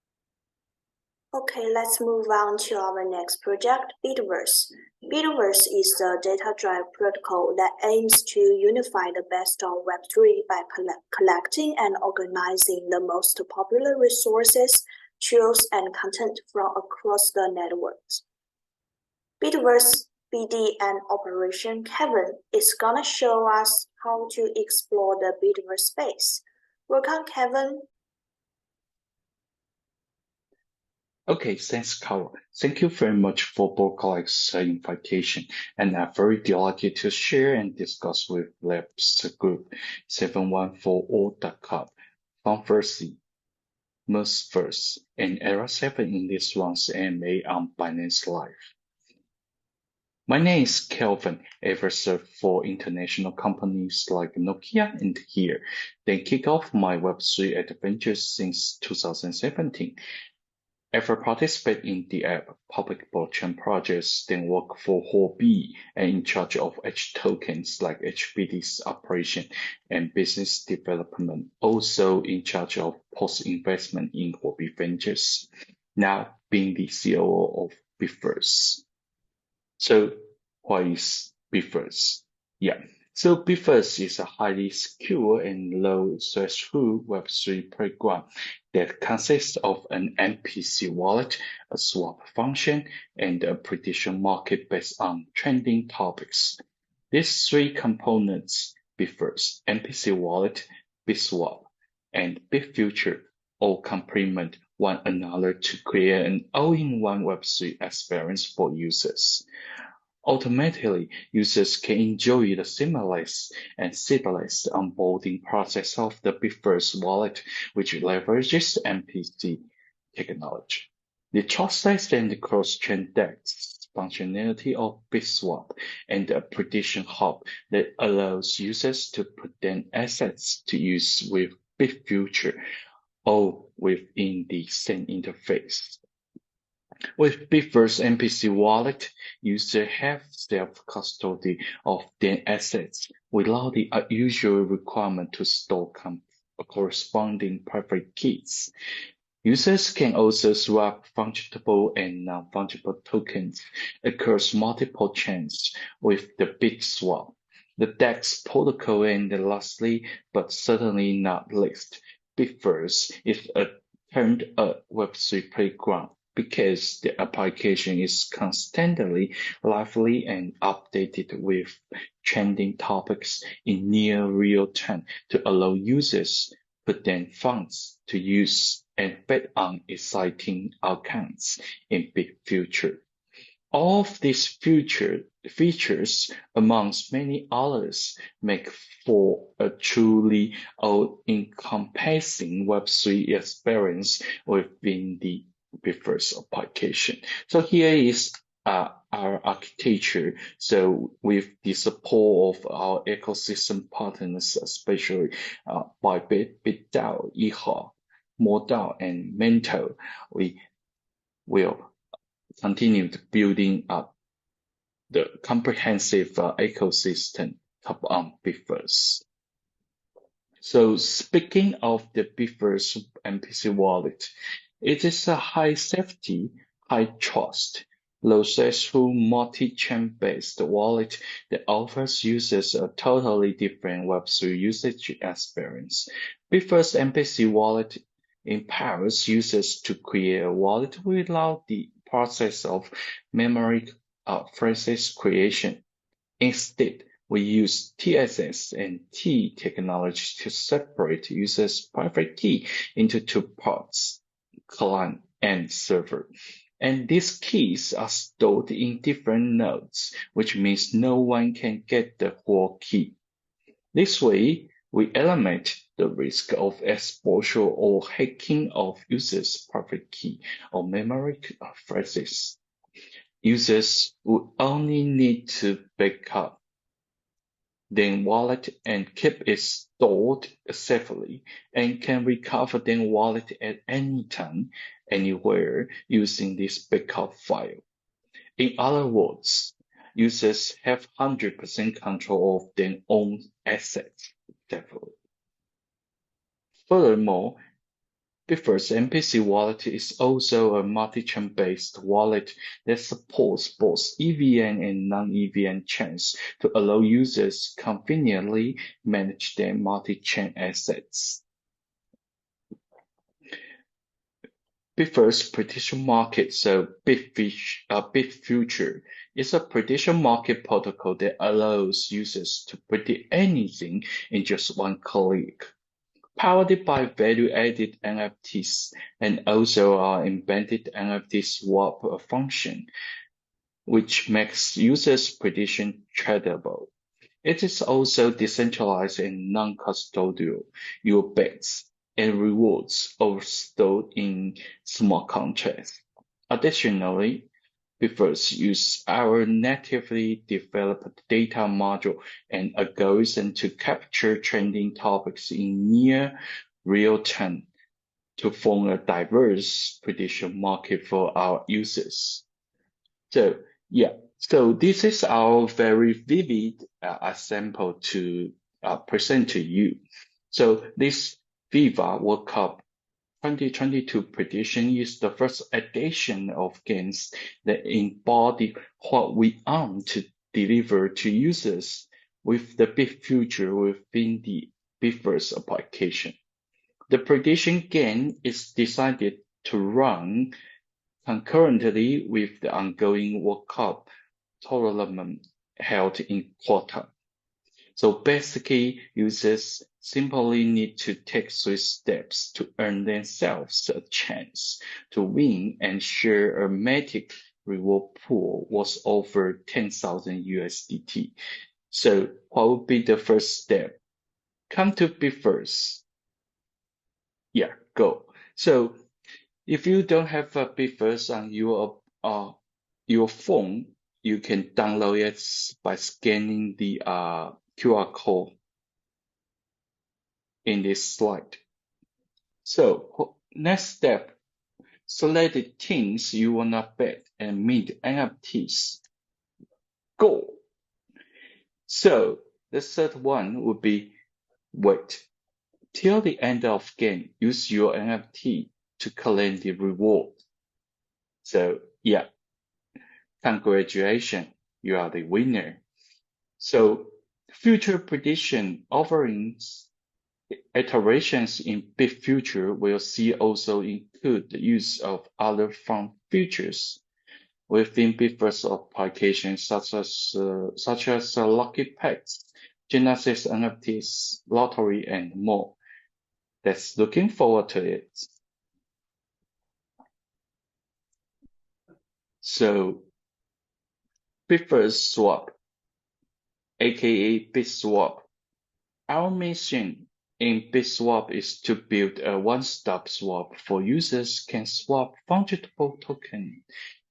Speaker 1: Okay, let's move on to our next project, Bitverse. Bitverse is the data drive protocol that aims to unify the best of Web3 by collecting and organizing the most popular resources, tools, and content from across the networks. Bitverse BD&Operation Kelvin is gonna show us how to explore the Bitverse space. Welcome, Kelvin.
Speaker 5: Okay, thanks, Carol. Thank you very much for Blocklike's invitation, and I'm very delighted to share and discuss with Labs Group 7140.com, Funversy, Msverse, and Era 7 in this round's AMA on Binance Live. My name is Kelvin, ever served for international companies like Nokia and here, then kick off my Web3 adventures since 2017. Ever participate in the app public blockchain projects, then work for Huobi and in charge of H tokens like HBD's operation and business development. Also in charge of post-investment in Huobi Ventures. Now being the COO of Bitverse. So what is Bitverse? Yeah. So Bitverse is a highly secure and low-threshold Web3 program that consists of an MPC wallet, a swap function, and a prediction market based on trending topics. These three components, Bitverse, MPC wallet, BitSwap, and BitFuture, all complement one another to create an all-in-one Web3 experience for users. Ultimately, users can enjoy the seamless and seamless onboarding process of the Bitverse wallet, which leverages MPC technology. The trusted and cross-chain DEX functionality of BitSwap and a prediction hub that allows users to put their assets to use with BitFuture, all within the same interface. With Bitverse MPC wallet, users have self-custody of their assets without the usual requirement to store corresponding private keys. Users can also swap fungible and non-fungible tokens across multiple chains with the BitSwap, the DEX protocol, and lastly, but certainly not least, Bitverse is termed a Web3 playground because the application is constantly lively and updated with trending topics in near real time to allow users put their funds to use and bet on exciting outcomes in BitFuture. All of these features, amongst many others, make for a truly all-encompassing Web3 experience within the Bitverse application. So here is our architecture. So with the support of our ecosystem partners, especially by BD&Operation, ZHAO, Modal, and Mentor, we will continue building up the comprehensive ecosystem top on Bitverse. So speaking of the Bitverse MPC wallet, it is a high safety, high trust, low threshold multi-chain based wallet that offers users a totally different Web3 usage experience. Bitverse MPC wallet empowers users to create a wallet without the process of memory phrases creation. Instead, we use TSS and T technology to separate users' private key into two parts, client and server. And these keys are stored in different nodes, which means no one can get the whole key. This way, we eliminate the risk of exposure or hacking of users' private key or memory phrases. Users would only need to back up their wallet and keep it stored safely, and can recover their wallet at any time, anywhere using this backup file. In other words, users have 100% control of their own assets safely. Furthermore, Bitverse MPC wallet is also a multi-chain based wallet that supports both EVM and non-EVM chains to allow users conveniently manage their multi-chain assets. Bitverse prediction market, so BitFuture, is a prediction market protocol that allows users to predict anything in just one click. Powered by value-added NFTs and also our embedded NFT swap function, which makes users' prediction tradable. It is also decentralized and non-custodial. Your bets and rewards are stored in smart contracts. Additionally, Bitverse uses our natively developed data module and algorithm to capture trending topics in near real time to form a diverse prediction market for our users. So this is our very vivid example to present to you. So this Viva World Cup 2022 prediction is the first edition of games that embody what we aim to deliver to users with the bit future within the Bitverse application. The prediction gain is decided to run concurrently with the ongoing World Cup tournament held in Qatar. So basically, users simply need to take 3 steps to earn themselves a chance to win and share a magic reward pool worth over 10,000 USDT. So what would be the first step? Come to Bitverse. Yeah, go. So if you don't have a Bitverse on your phone, you can download it by scanning the QR code in this slide. So next step, select the things you wanna bet and mint NFTs. Go. So the third one would be wait till the end of game. Use your NFT to claim the reward. So yeah, congratulations, you are the winner. So future prediction offerings iterations in Bitfuture will see also include the use of other fund features within Bitverse applications such as Lucky Packs, Genesis NFTs, Lottery, and more. That's looking forward to it. So Bitverse Swap, aka BitSwap. Our mission in BitSwap is to build a one-stop swap for users can swap fungible token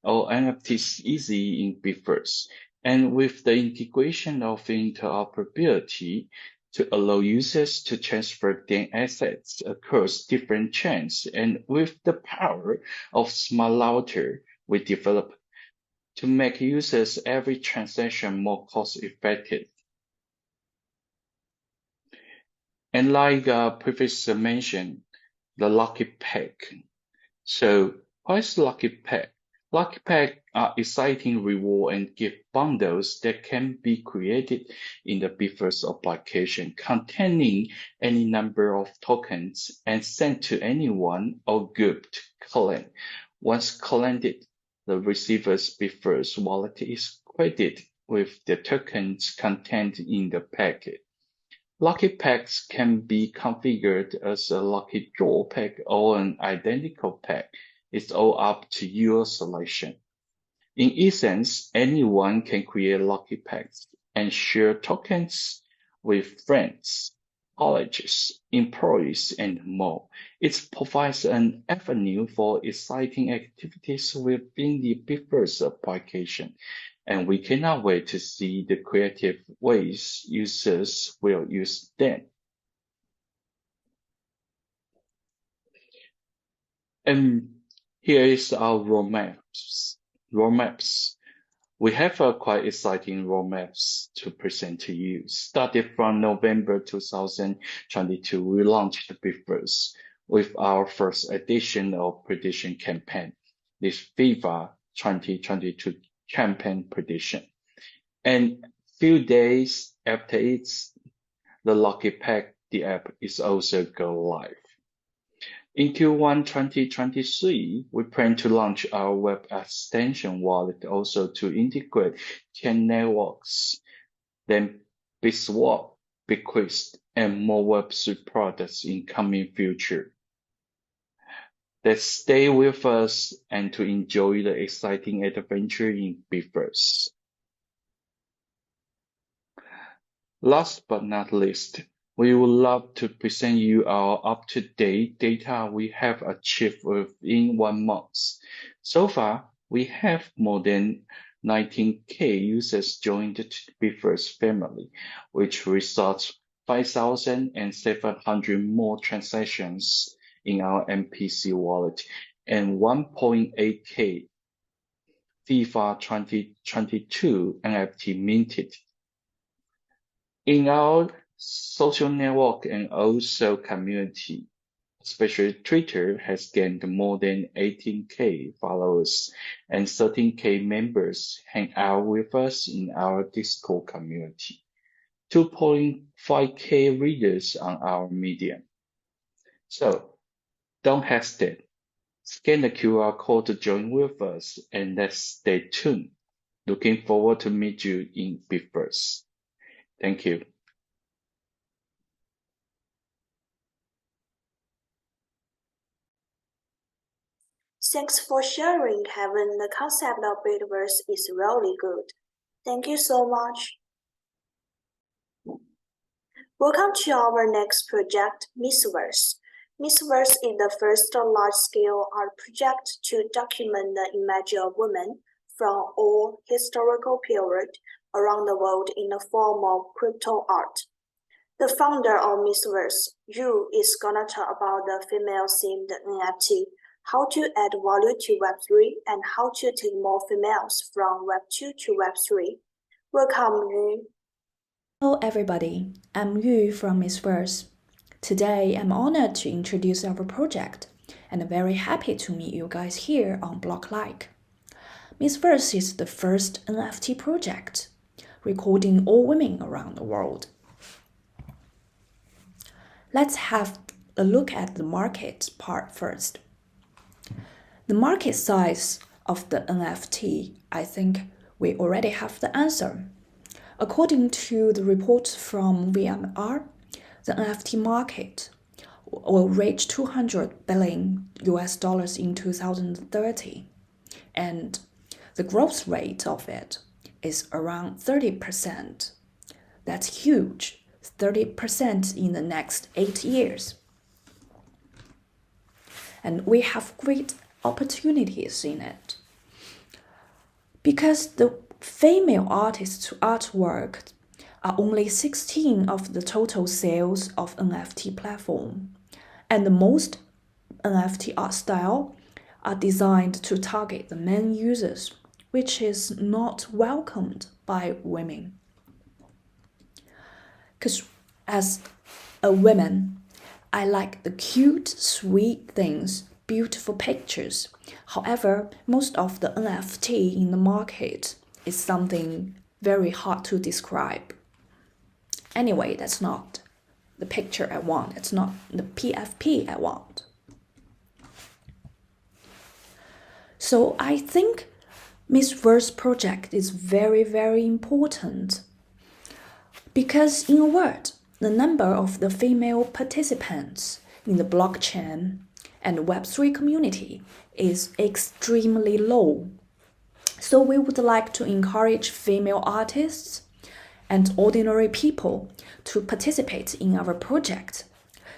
Speaker 5: or NFTs easy in Bitverse, and with the integration of interoperability to allow users to transfer their assets across different chains, and with the power of smart router we develop to make users every transaction more cost-effective. And like previously mentioned, the Lucky Pack. So what is Lucky Pack? Lucky Pack are exciting reward and gift bundles that can be created in the Bitverse application containing any number of tokens and sent to anyone or group to collect. Once collected, the receiver's Bitverse wallet is credited with the tokens contained in the packet. Lucky packs can be configured as a lucky draw pack or an identical pack. It's all up to your selection. In essence, anyone can create lucky packs and share tokens with friends, colleagues, employees, and more. It provides an avenue for exciting activities within the Bitverse application, and we cannot wait to see the creative ways users will use them. And here is our roadmaps. We have a quite exciting roadmaps to present to you. Started from November 2022, we launched Bitverse with our first edition of prediction campaign, this FIFA 2022 campaign prediction. And few days after the Lucky Pack, the app is also go live. In Q1 2023, we plan to launch our web extension wallet also to integrate chain networks, then BitSwap, Bitquest, and more Web3 products in coming future. Let's stay with us and to enjoy the exciting adventure in Bitverse. Last but not least, we would love to present you our up-to-date data we have achieved within 1 month. So far, we have more than 19K users joined the Bitverse family, which results 5,700 more transactions in our MPC wallet and 1.8K FIFA 2022 NFT minted. In our social network and also community, especially Twitter has gained more than 18K followers and 13K members hang out with us in our Discord community. 2.5K readers on our Medium. So don't hesitate. Scan the QR code to join with us and let's stay tuned. Looking forward to meet you in Bitverse. Thank you.
Speaker 1: Thanks for sharing, Kelvin. The concept of Bitverse is really good. Thank you so much. Welcome to our next project, Msverse. Msverse is the first large-scale art project to document the image of women from all historical periods around the world in the form of crypto art. The founder of Msverse, Yu, is gonna talk about the female-themed NFT, how to add value to Web3, and how to take more females from Web2 to Web3. Welcome, Yu.
Speaker 6: Hello everybody, I'm Yu from Msverse. Today I'm honored to introduce our project and very happy to meet you guys here on Blocklike. Msverse is the first NFT project recording all women around the world. Let's have a look at the market part first. The market size of the NFT, I think we already have the answer. According to the report from VMR, the NFT market will reach $200 billion in 2030, and the growth rate of it is around 30%. That's huge, 30% in the next 8 years. And we have great opportunities in it. Because the female artists' artwork are only 16 of the total sales of NFT platform, and the most NFT art style are designed to target the men users, which is not welcomed by women. Because as a woman, I like the cute, sweet things, beautiful pictures. However, most of the NFT in the market is something very hard to describe. Anyway, that's not the picture I want. It's not the PFP I want. So I think Msverse project is very, very important. Because in a word, the number of the female participants in the blockchain and Web3 community is extremely low. So we would like to encourage female artists and ordinary people to participate in our project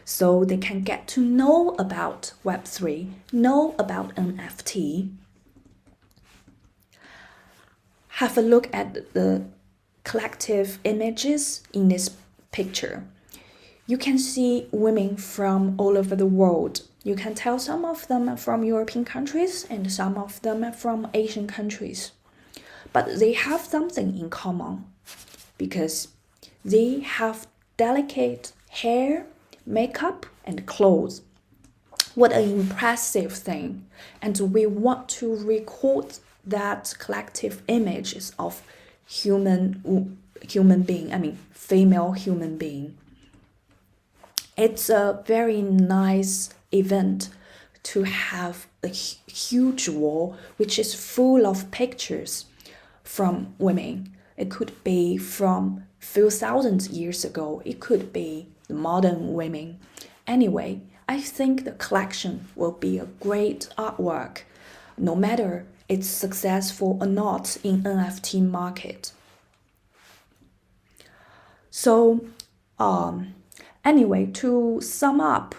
Speaker 6: so they can get to know about Web3, know about NFT. Have a look at the collective images in this picture. You can see women from all over the world. You can tell some of them are from European countries and some of them are from Asian countries. But they have something in common because they have delicate hair, makeup, and clothes. What an impressive thing. And we want to record that collective images of human being, female human being. It's a very nice event to have a huge wall which is full of pictures from women. It could be from a few thousand years ago. It could be the modern women. Anyway, I think the collection will be a great artwork, no matter it's successful or not in NFT market. So, anyway, to sum up,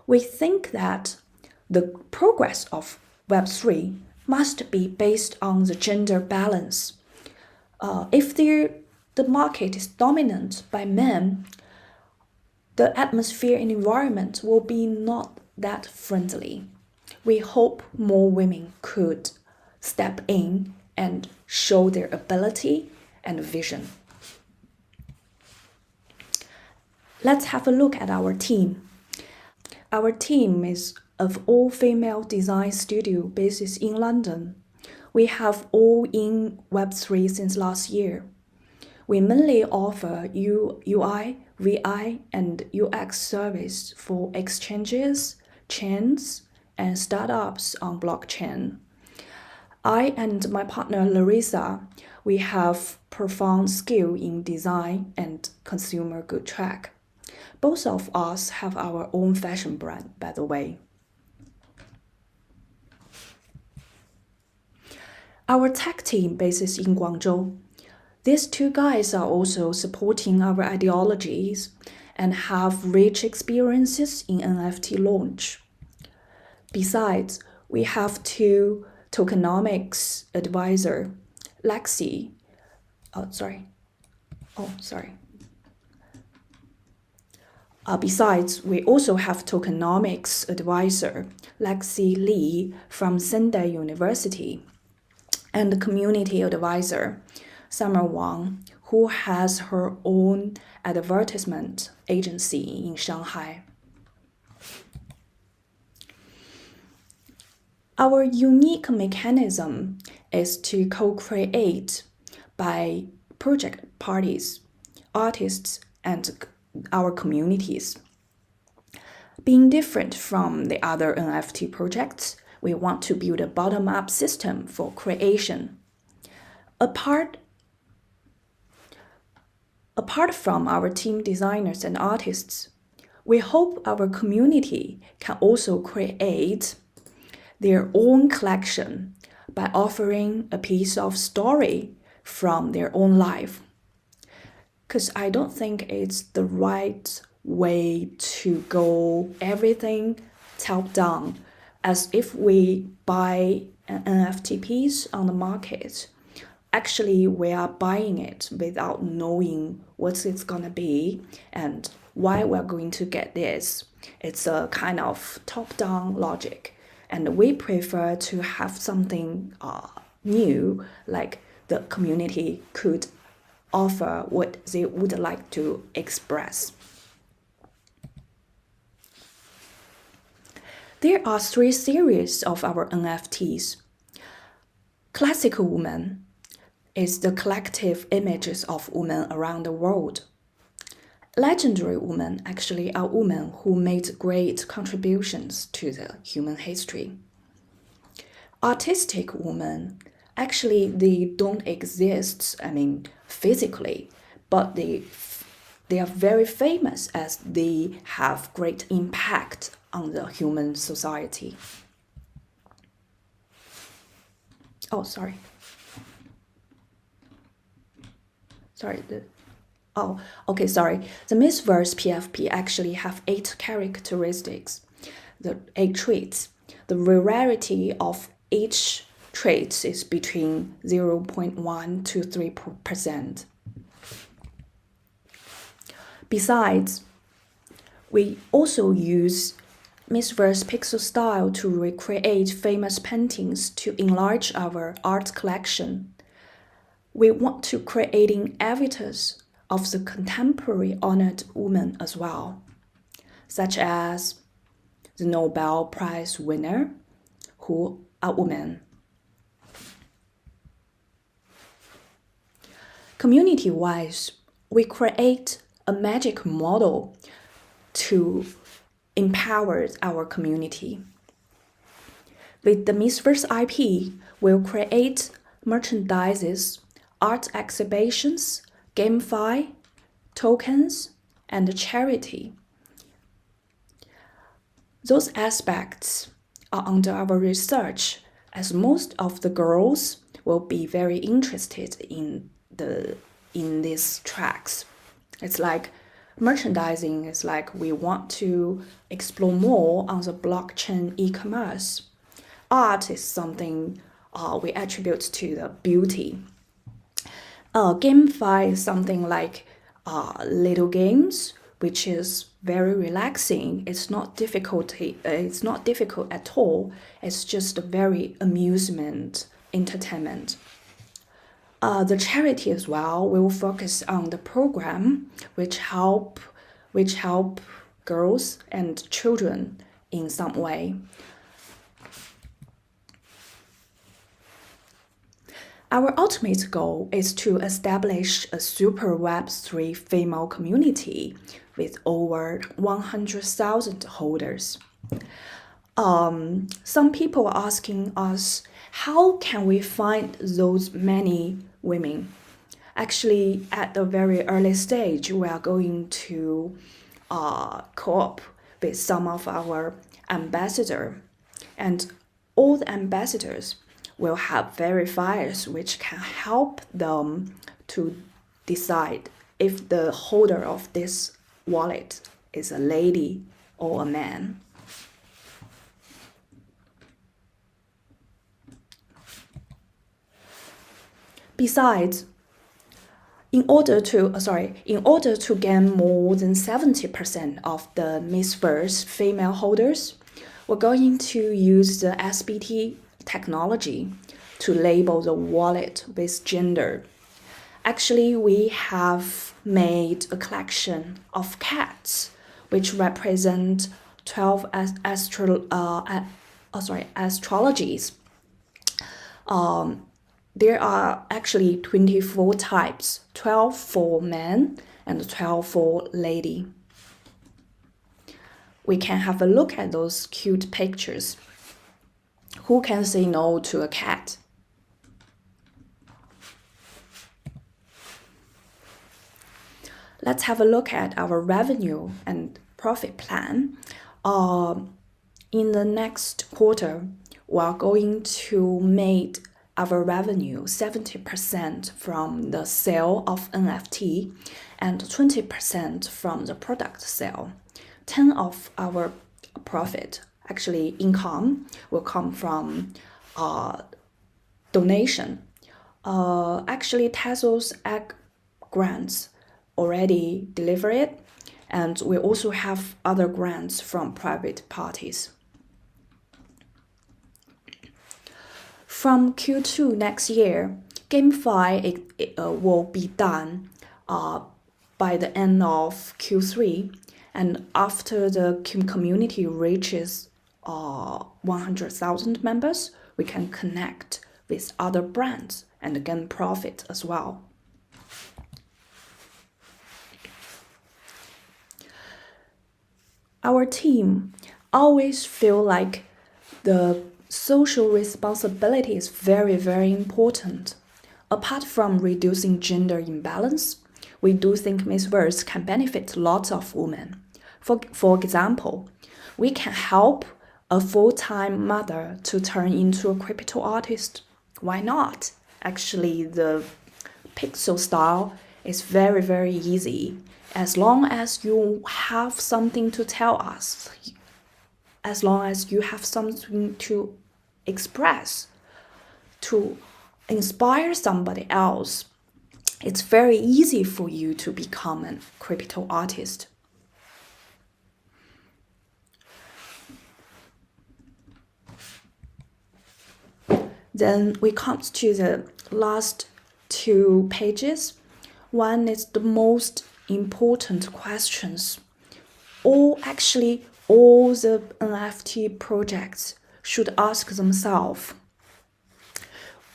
Speaker 6: we think that the progress of Web3 must be based on the gender balance. If the market is dominant by men, the atmosphere and environment will be not that friendly. We hope more women could step in and show their ability and vision. Let's have a look at our team. Our team is of all-female design studio based in London. We have all in Web3 since last year. We mainly offer UI, VI, and UX service for exchanges, chains, and startups on blockchain. I and my partner Larissa, we have profound skill in design and consumer good track. Both of us have our own fashion brand, by the way. Our tech team bases in Guangzhou. These two guys are also supporting our ideologies and have rich experiences in NFT launch. Besides, we have two tokenomics advisor, Lexi. Besides, we also have tokenomics advisor, Lexi Li from Sendai University, and the community advisor, Summer Wang, who has her own advertisement agency in Shanghai. Our unique mechanism is to co-create by project parties, artists, and our communities. Being different from the other NFT projects, we want to build a bottom-up system for creation. Apart from our team designers and artists, we hope our community can also create their own collection by offering a piece of story from their own life. Because I don't think it's the right way to go everything top down, as if we buy an NFT piece on the market. Actually, we are buying it without knowing what it's gonna be and why we're going to get this. It's a kind of top-down logic, and we prefer to have something new, like the community could offer what they would like to express. There are 3 series of our NFTs. Classical Woman is the collective images of women around the world. Legendary women actually are women who made great contributions to the human history. Artistic women, actually they don't exist, physically, but they are very famous as they have great impact on the human society. The Msverse PFP actually have 8 characteristics, the 8 traits. The rarity of each trait is between 0.1 to 3%. Besides, we also use Msverse pixel style to recreate famous paintings to enlarge our art collection. We want to creating avatars of the contemporary honored women as well, such as the Nobel Prize winner, who are women. Community-wise, we create a magic model to empower our community. With the Msverse IP, we'll create merchandises, art exhibitions, GameFi, tokens, and charity. Those aspects are under our research, as most of the girls will be very interested in these tracks. It's like merchandising is like we want to explore more on the blockchain e-commerce. Art is something we attribute to the beauty. GameFi is something like little games, which is very relaxing. It's not difficult at all. It's just a very amusement, entertainment. The charity as well will focus on the program which help girls and children in some way. Our ultimate goal is to establish a super Web3 female community with over 100,000 holders. Some people are asking us, how can we find those many women? Actually, at the very early stage, we are going to co-op with some of our ambassadors, and all the ambassadors will have verifiers which can help them to decide if the holder of this wallet is a lady or a man. Besides, in order to gain more than 70% of the Msverse female holders, we're going to use the SBT technology to label the wallet with gender. Actually, we have made a collection of cats which represent 12 astrologies. There are actually 24 types, 12 for men and 12 for lady. We can have a look at those cute pictures. Who can say no to a cat? Let's have a look at our revenue and profit plan. In the next quarter, we are going to make our revenue 70% from the sale of NFT and 20% from the product sale. 10 of our profit, actually income, will come from donation. Actually, Tesla's egg grants already delivered, and we also have other grants from private parties. From Q2 next year, GameFi will be done by the end of Q3, and after the community reaches 100,000 members, we can connect with other brands and gain profit as well. Our team always feel like the social responsibility is very, very important. Apart from reducing gender imbalance, we do think Msverse can benefit lots of women. For example, we can help a full-time mother to turn into a crypto artist. Why not? Actually, the pixel style is very, very easy. As long as you have something to tell us, as long as you have something to express, to inspire somebody else, it's very easy for you to become a crypto artist. Then we come to the last two pages. One is the most important questions. All the NFT projects should ask themselves,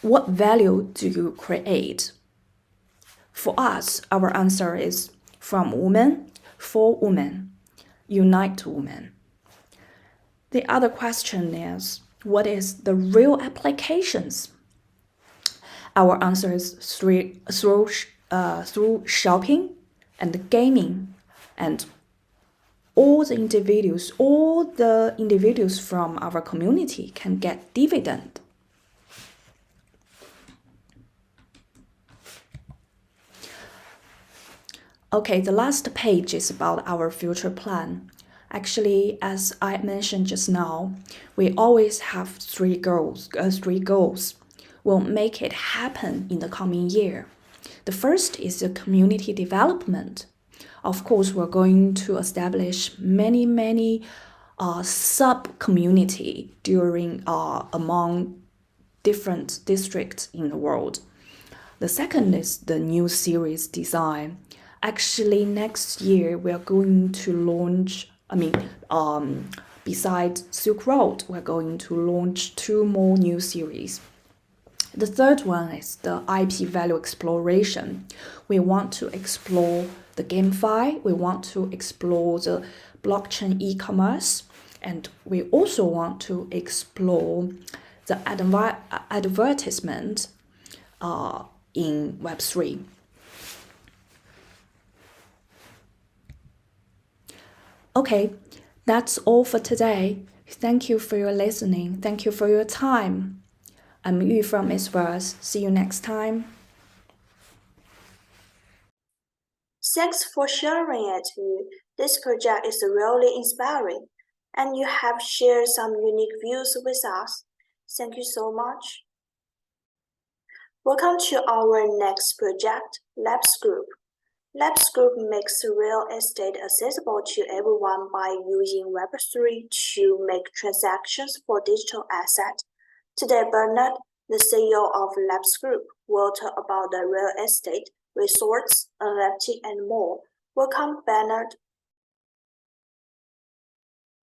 Speaker 6: what value do you create? For us, our answer is from women, for women, unite women. The other question is, what is the real applications? Our answer is through shopping and gaming, and all the individuals from our community can get dividend. Okay, the last page is about our future plan. Actually, as I mentioned just now, we always have three goals. We'll make it happen in the coming year. The first is the community development. Of course, we're going to establish many sub-community among different districts in the world. The second is the new series design. Actually, next year we are going to launch, besides Silk Road, we're going to launch 2 more new series. The third one is the IP value exploration. We want to explore the GameFi, we want to explore the blockchain e-commerce, and we also want to explore the advertisement in Web3. Okay, that's all for today. Thank you for your listening. Thank you for your time. I'm Yu from Msverse. See you next time.
Speaker 1: Thanks for sharing it, Yu. This project is really inspiring, and you have shared some unique views with us. Thank you so much. Welcome to our next project, Labs Group. Labs Group makes real estate accessible to everyone by using Web3 to make transactions for digital assets. Today, Bernard, the CEO of Labs Group, will talk about the real estate, resorts, NFT, and more. Welcome, Bernard.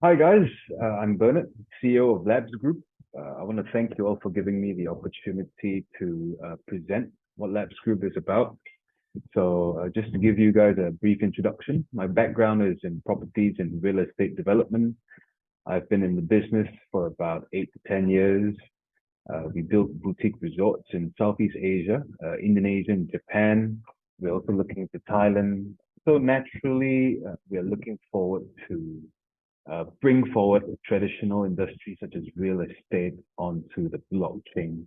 Speaker 7: Hi guys, I'm Bernard, CEO of Labs Group. I want to thank you all for giving me the opportunity to present what Labs Group is about. So just to give you guys a brief introduction, my background is in properties and real estate development. I've been in the business for about 8 to 10 years. We built boutique resorts in Southeast Asia, Indonesia, and Japan. We're also looking into Thailand. So naturally, we are looking forward to bring forward traditional industries such as real estate onto the blockchain.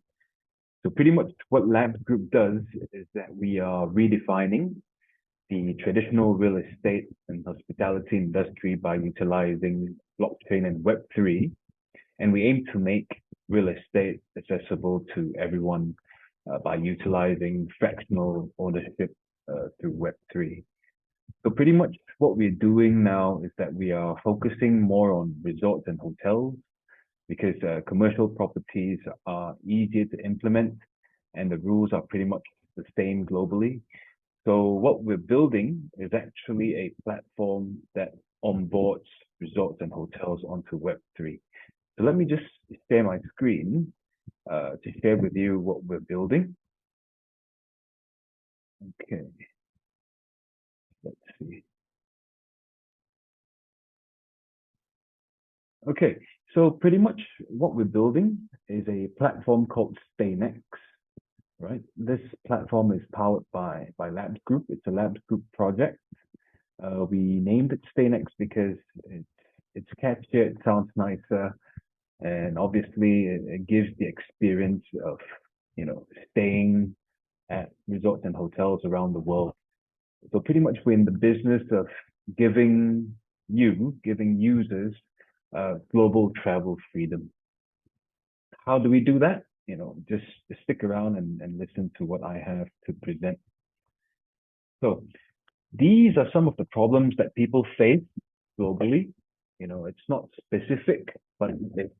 Speaker 7: So pretty much what Labs Group does is that we are redefining the traditional real estate and hospitality industry by utilizing blockchain and Web3. And we aim to make real estate accessible to everyone by utilizing fractional ownership through Web3. So pretty much what we're doing now is that we are focusing more on resorts and hotels because commercial properties are easier to implement and the rules are pretty much the same globally. So what we're building is actually a platform that onboards resorts and hotels onto Web3. So let me just share my screen to share with you what we're building. Okay. Let's see. Okay, so pretty much what we're building is a platform called StayNext, right? This platform is powered by Labs Group. It's a Labs Group project. We named it StayNext because it's catchier, it sounds nicer, and obviously it gives the experience of, staying at resorts and hotels around the world. So pretty much we're in the business of giving users global travel freedom. How do we do that? Just stick around and listen to what I have to present. So these are some of the problems that people face globally. It's not specific, but it's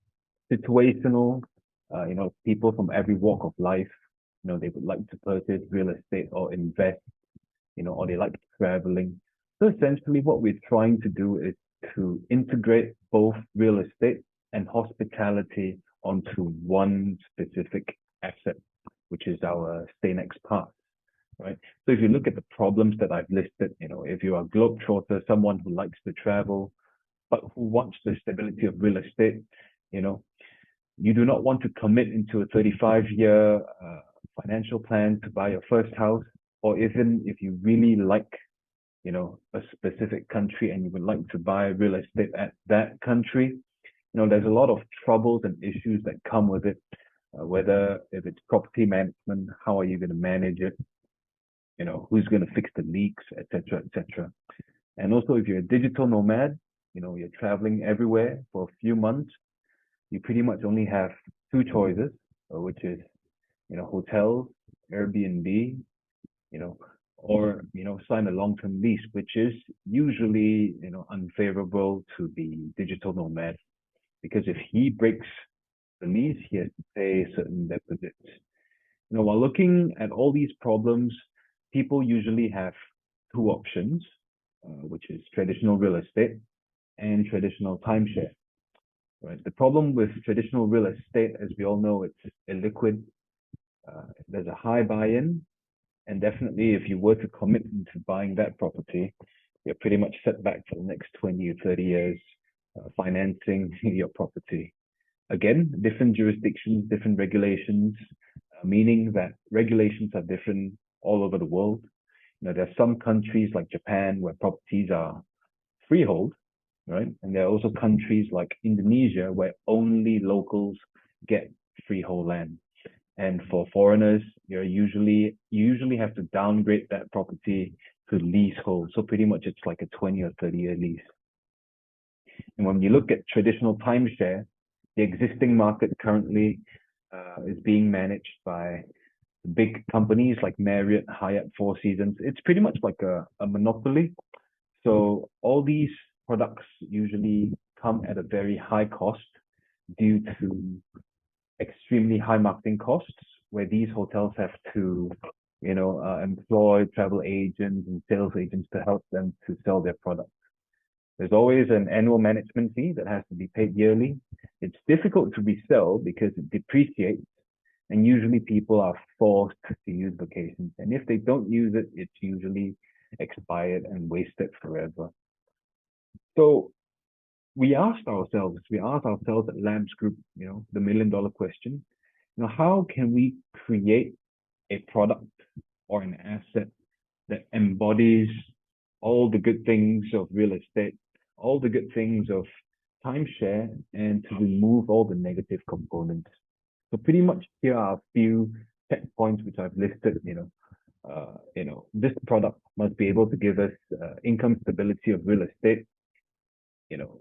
Speaker 7: situational. People from every walk of life, they would like to purchase real estate or invest, or they like traveling. So essentially what we're trying to do is to integrate both real estate and hospitality onto one specific asset, which is our StayNext Pass, right? So if you look at the problems that I've listed, if you are a globetrotter, someone who likes to travel, but who wants the stability of real estate, you do not want to commit into a 35-year financial plan to buy your first house, or even if you really like a specific country and you would like to buy real estate at that country, there's a lot of troubles and issues that come with it, whether if it's property management, how are you going to manage it, who's going to fix the leaks, etc., etc. And also if you're a digital nomad, you're traveling everywhere for a few months, you pretty much only have two choices, which is hotels, Airbnb, or sign a long-term lease, which is usually unfavorable to the digital nomad, because if he breaks the lease, he has to pay certain deposits. While looking at all these problems, people usually have two options, which is traditional real estate and traditional timeshare. Right. The problem with traditional real estate, as we all know, it's illiquid. There's a high buy-in, and definitely if you were to commit into buying that property, you're pretty much set back for the next 20 or 30 years financing your property. Again, different jurisdictions, different regulations, meaning that regulations are different all over the world. There are some countries like Japan where properties are freehold, right? And there are also countries like Indonesia where only locals get freehold land. And for foreigners, you usually have to downgrade that property to leasehold. So pretty much it's like a 20 or 30-year lease. And when you look at traditional timeshare, the existing market currently is being managed by big companies like Marriott, Hyatt, Four Seasons. It's pretty much like a monopoly. So all these products usually come at a very high cost due to extremely high marketing costs, where these hotels have to, employ travel agents and sales agents to help them to sell their products. There's always an annual management fee that has to be paid yearly. It's difficult to resell because it depreciates, and usually people are forced to use vacations. And if they don't use it, it's usually expired and wasted forever. So we asked ourselves at Labs Group, the $1 million question, how can we create a product or an asset that embodies all the good things of real estate, all the good things of timeshare, and to remove all the negative components? So pretty much here are a few check points which I've listed. This product must be able to give us income stability of real estate.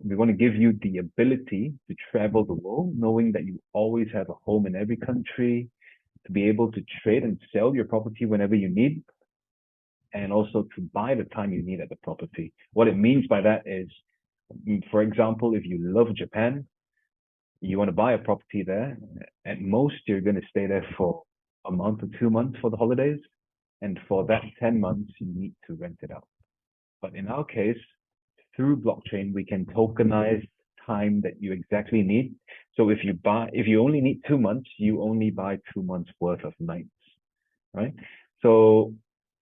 Speaker 7: We want to give you the ability to travel the world, knowing that you always have a home in every country, to be able to trade and sell your property whenever you need, and also to buy the time you need at the property. What it means by that is, for example, if you love Japan, you want to buy a property there, at most you're going to stay there for a month or 2 months for the holidays. And for that 10 months, you need to rent it out. But in our case, through blockchain, we can tokenize time that you exactly need. So if you only need 2 months, you only buy 2 months worth of nights, right? So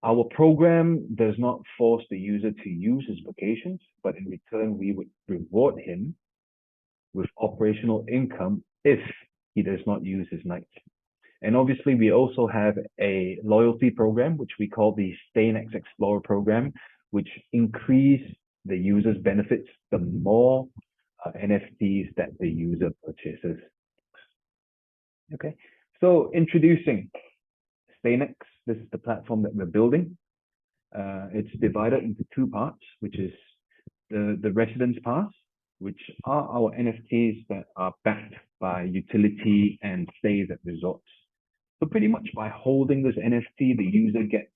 Speaker 7: our program does not force the user to use his vacations, but in return, we would reward him with operational income if he does not use his nights. And obviously, we also have a loyalty program, which we call the StayNext Explorer program, which increase the user's benefits the more NFTs that the user purchases. Okay, so introducing StayNext. This is the platform that we're building. It's divided into 2 parts, which is the residence pass, which are our NFTs that are backed by utility and stays at resorts. So pretty much by holding this NFT, the user gets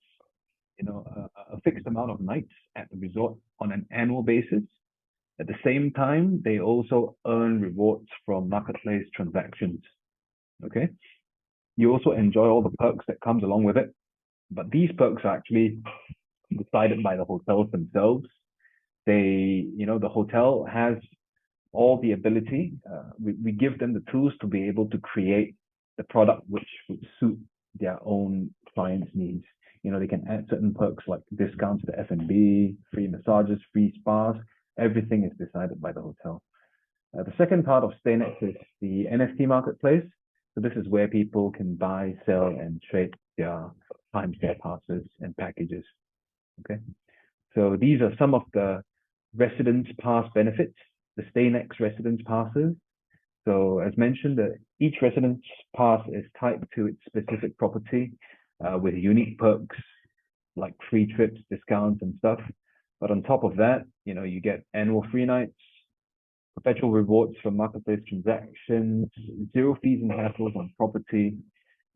Speaker 7: a fixed amount of nights at the resort on an annual basis. At the same time, they also earn rewards from marketplace transactions. Okay, you also enjoy all the perks that comes along with it, but these perks are actually decided by the hotels themselves. The hotel has all the ability. We give them the tools to be able to create the product which would suit their own clients' needs. They can add certain perks like discounts to F&B, free massages, free spas. Everything is decided by the hotel. The second part of StayNext is the NFT marketplace. So this is where people can buy, sell, and trade their timeshare passes and packages. Okay, so these are some of the residence pass benefits, the StayNext residence passes. So as mentioned, each residence pass is tied to its specific property with unique perks like free trips, discounts, and stuff. But on top of that, you get annual free nights, perpetual rewards from marketplace transactions, 0 fees and hassles on property.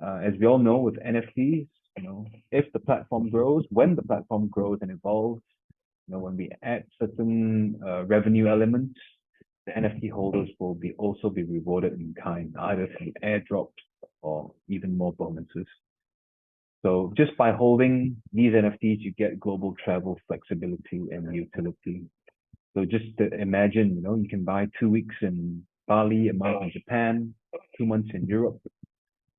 Speaker 7: As we all know with NFTs, if the platform grows, when the platform grows and evolves, when we add certain revenue elements, the NFT holders will also be rewarded in kind, either through airdrops or even more bonuses. So just by holding these NFTs, you get global travel flexibility and utility. So just to imagine, you can buy 2 weeks in Bali, a month in Japan, 2 months in Europe.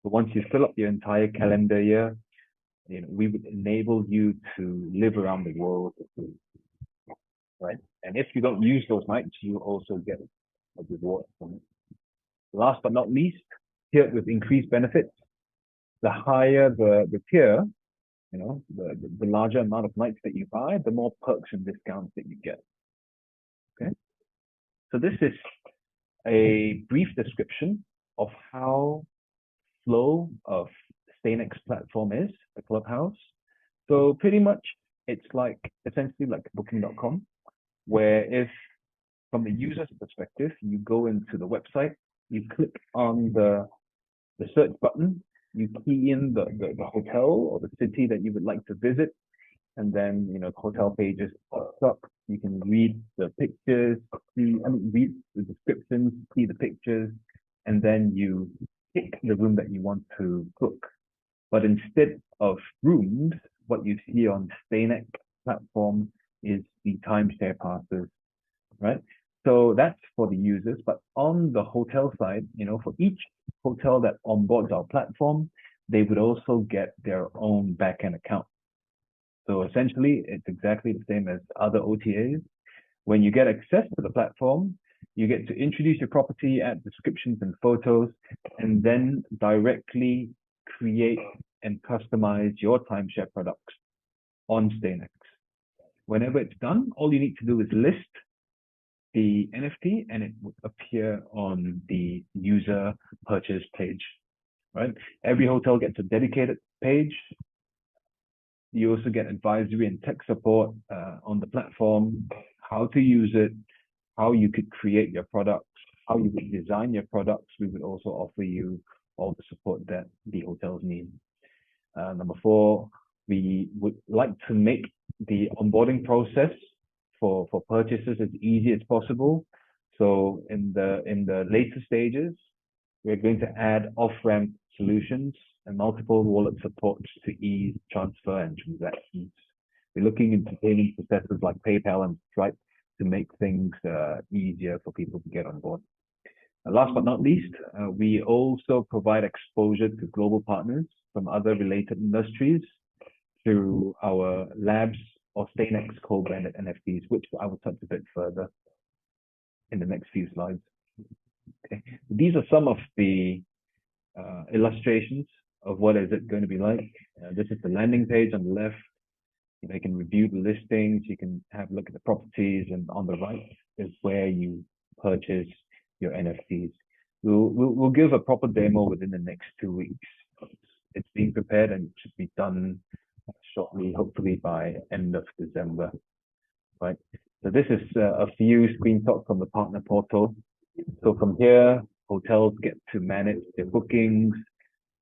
Speaker 7: So once you fill up your entire calendar year, we would enable you to live around the world for free, right? And if you don't use those nights, you also get a reward from it. Last but not least, tiered with increased benefits. The higher the tier, the larger amount of nights that you buy, the more perks and discounts that you get. Okay. So this is a brief description of how flow of StaneX platform is, the Clubhouse. So pretty much it's essentially like booking.com, where if from the user's perspective, you go into the website, you click on the search button, you key in the hotel or the city that you would like to visit, and then hotel pages pops up. You can read the pictures, read the descriptions, see the pictures, and then you pick the room that you want to book. But instead of rooms, what you see on StaneX platform is the timeshare passes, right? So that's for the users. But on the hotel side, for each hotel that onboards our platform, they would also get their own backend account. So essentially, it's exactly the same as other OTAs. When you get access to the platform, you get to introduce your property, add descriptions and photos, and then directly create and customize your timeshare products on StaneX. Whenever it's done, all you need to do is list the NFT and it would appear on the user purchase page, right? Every hotel gets a dedicated page. You also get advisory and tech support on the platform, how to use it, how you could create your products, how you would design your products. We would also offer you all the support that the hotels need. Number 4, we would like to make the onboarding process for purchases as easy as possible. So in the later stages, we're going to add off-ramp solutions and multiple wallet supports to ease transfer and transactions. We're looking into payment processes like PayPal and Stripe to make things easier for people to get on board. Last but not least, we also provide exposure to global partners from other related industries through our labs or StaneX co-branded NFTs, which I will touch a bit further in the next few slides. Okay. These are some of the illustrations of what is it going to be like. This is the landing page on the left. You can review the listings, you can have a look at the properties, and on the right is where you purchase your NFTs. We'll give a proper demo within the next 2 weeks. It's being prepared and it should be done shortly, hopefully by end of December, right? So this is a few screenshots from the partner portal. So from here, hotels get to manage their bookings,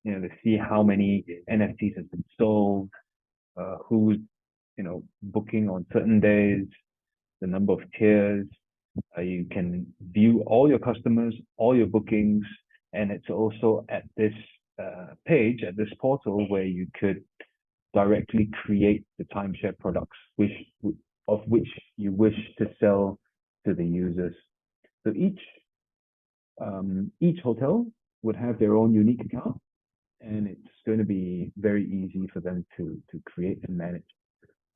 Speaker 7: to see how many NFTs have been sold, who's booking on certain days, the number of tiers. You can view all your customers, all your bookings, and it's also at this page, at this portal, where you could directly create the timeshare products of which you wish to sell to the users. So each hotel would have their own unique account, and it's going to be very easy for them to create and manage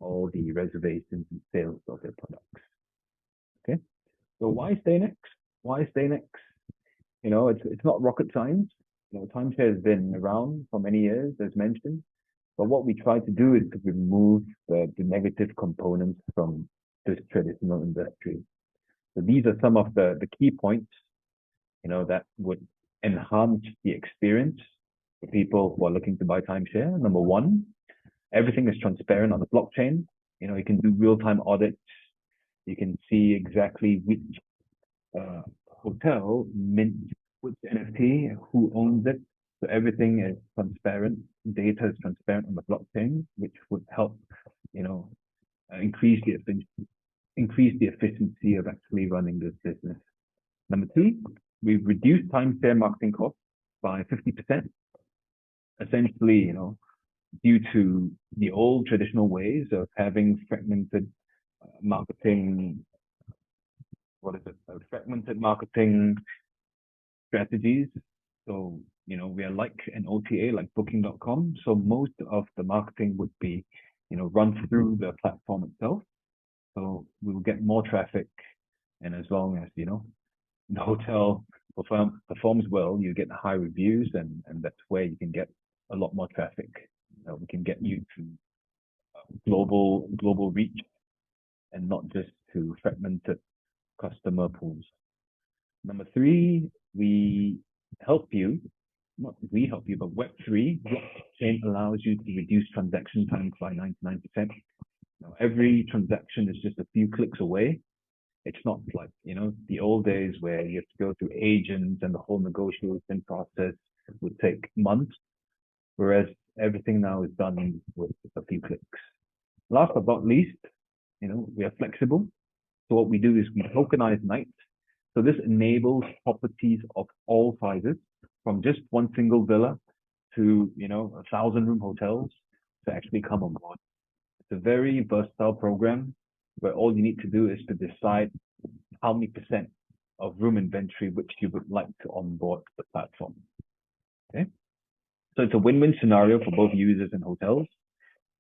Speaker 7: all the reservations and sales of their products. Okay, so why StaneX? Why StaneX? It's not rocket science. Timeshare has been around for many years, as mentioned. But what we try to do is to remove the negative components from this traditional industry. So these are some of the key points, that would enhance the experience for people who are looking to buy timeshare. Number 1, everything is transparent on the blockchain. You can do real-time audits. You can see exactly which hotel mints which NFT, who owns it. So everything is transparent. Data is transparent on the blockchain, which would help, increase the efficiency of actually running this business. Number 2, we've reduced timeshare marketing costs by 50%. Essentially, due to the old traditional ways of having fragmented marketing, fragmented marketing strategies. So we are like an OTA, like Booking.com. So most of the marketing would be, run through the platform itself. So we will get more traffic, and as long as the hotel performs well, you get high reviews, and that's where you can get a lot more traffic. We can get you to global reach, and not just to fragmented customer pools. Number 3, we help you, not we help you, but Web3 blockchain allows you to reduce transaction times by 99%. Now, every transaction is just a few clicks away. It's not like, the old days where you have to go through agents and the whole negotiation process would take months, whereas everything now is done with a few clicks. Last but not least, we are flexible. So what we do is we tokenize nights. So this enables properties of all sizes, from just one single villa to, 1,000-room hotels, to actually come on board. It's a very versatile program where all you need to do is to decide how many % of room inventory which you would like to onboard the platform. Okay. So it's a win-win scenario for both users and hotels.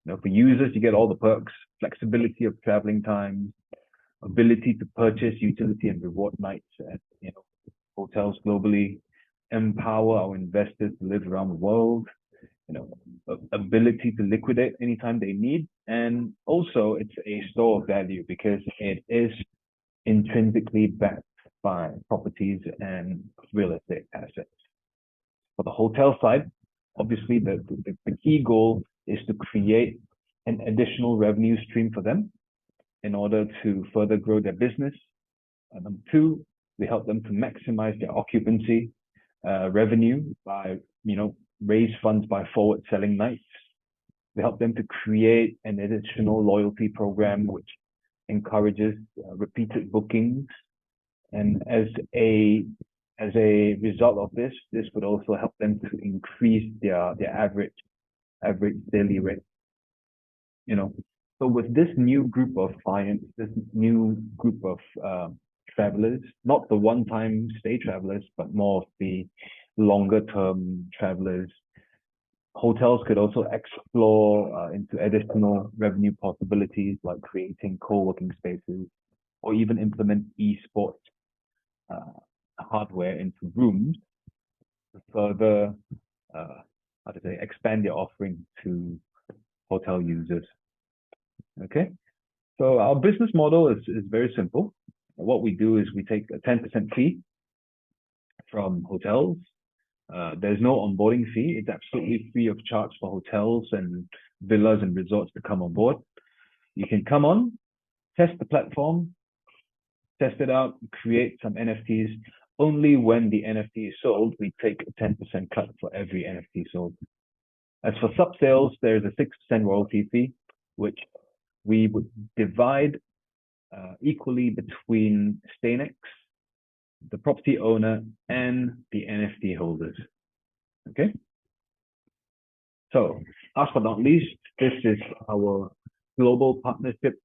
Speaker 7: For users, you get all the perks: flexibility of traveling times, ability to purchase utility and reward nights at hotels globally, empower our investors to live around the world, ability to liquidate anytime they need, and also it's a store of value because it is intrinsically backed by properties and real estate assets. For the hotel side, obviously the key goal is to create an additional revenue stream for them in order to further grow their business. And number 2, we help them to maximize their occupancy revenue by, raise funds by forward selling nights. We help them to create an additional loyalty program which encourages repeated bookings. And as a result of this would also help them to increase their average daily rate. So with this new group of clients, this new group of travelers, not the one-time stay travelers, but more of the longer-term travelers, hotels could also explore into additional revenue possibilities like creating co-working spaces, or even implement esports hardware into rooms to further expand their offering to hotel users. Okay, so our business model is very simple. What we do is we take a 10% fee from hotels. There's no onboarding fee. It's absolutely free of charge for hotels and villas and resorts to come on board. You can come on, test the platform, test it out, create some NFTs. Only when the NFT is sold, we take a 10% cut for every NFT sold. As for sub sales, there's a 6% royalty fee, which we would divide equally between StayNex, the property owner, and the NFT holders. Okay. So last but not least, this is our global partnership.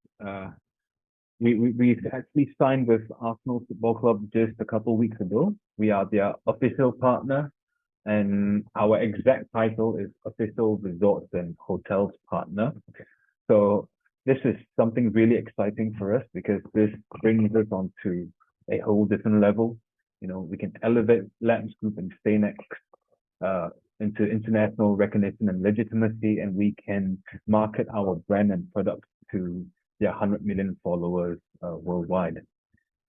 Speaker 7: We've actually signed with Arsenal Football Club just a couple of weeks ago. We are their official partner, and our exact title is Official Resorts and Hotels Partner. So this is something really exciting for us because this brings us onto a whole different level. We can elevate Labs Group and StayNex into international recognition and legitimacy, and we can market our brand and products to their 100 million followers worldwide.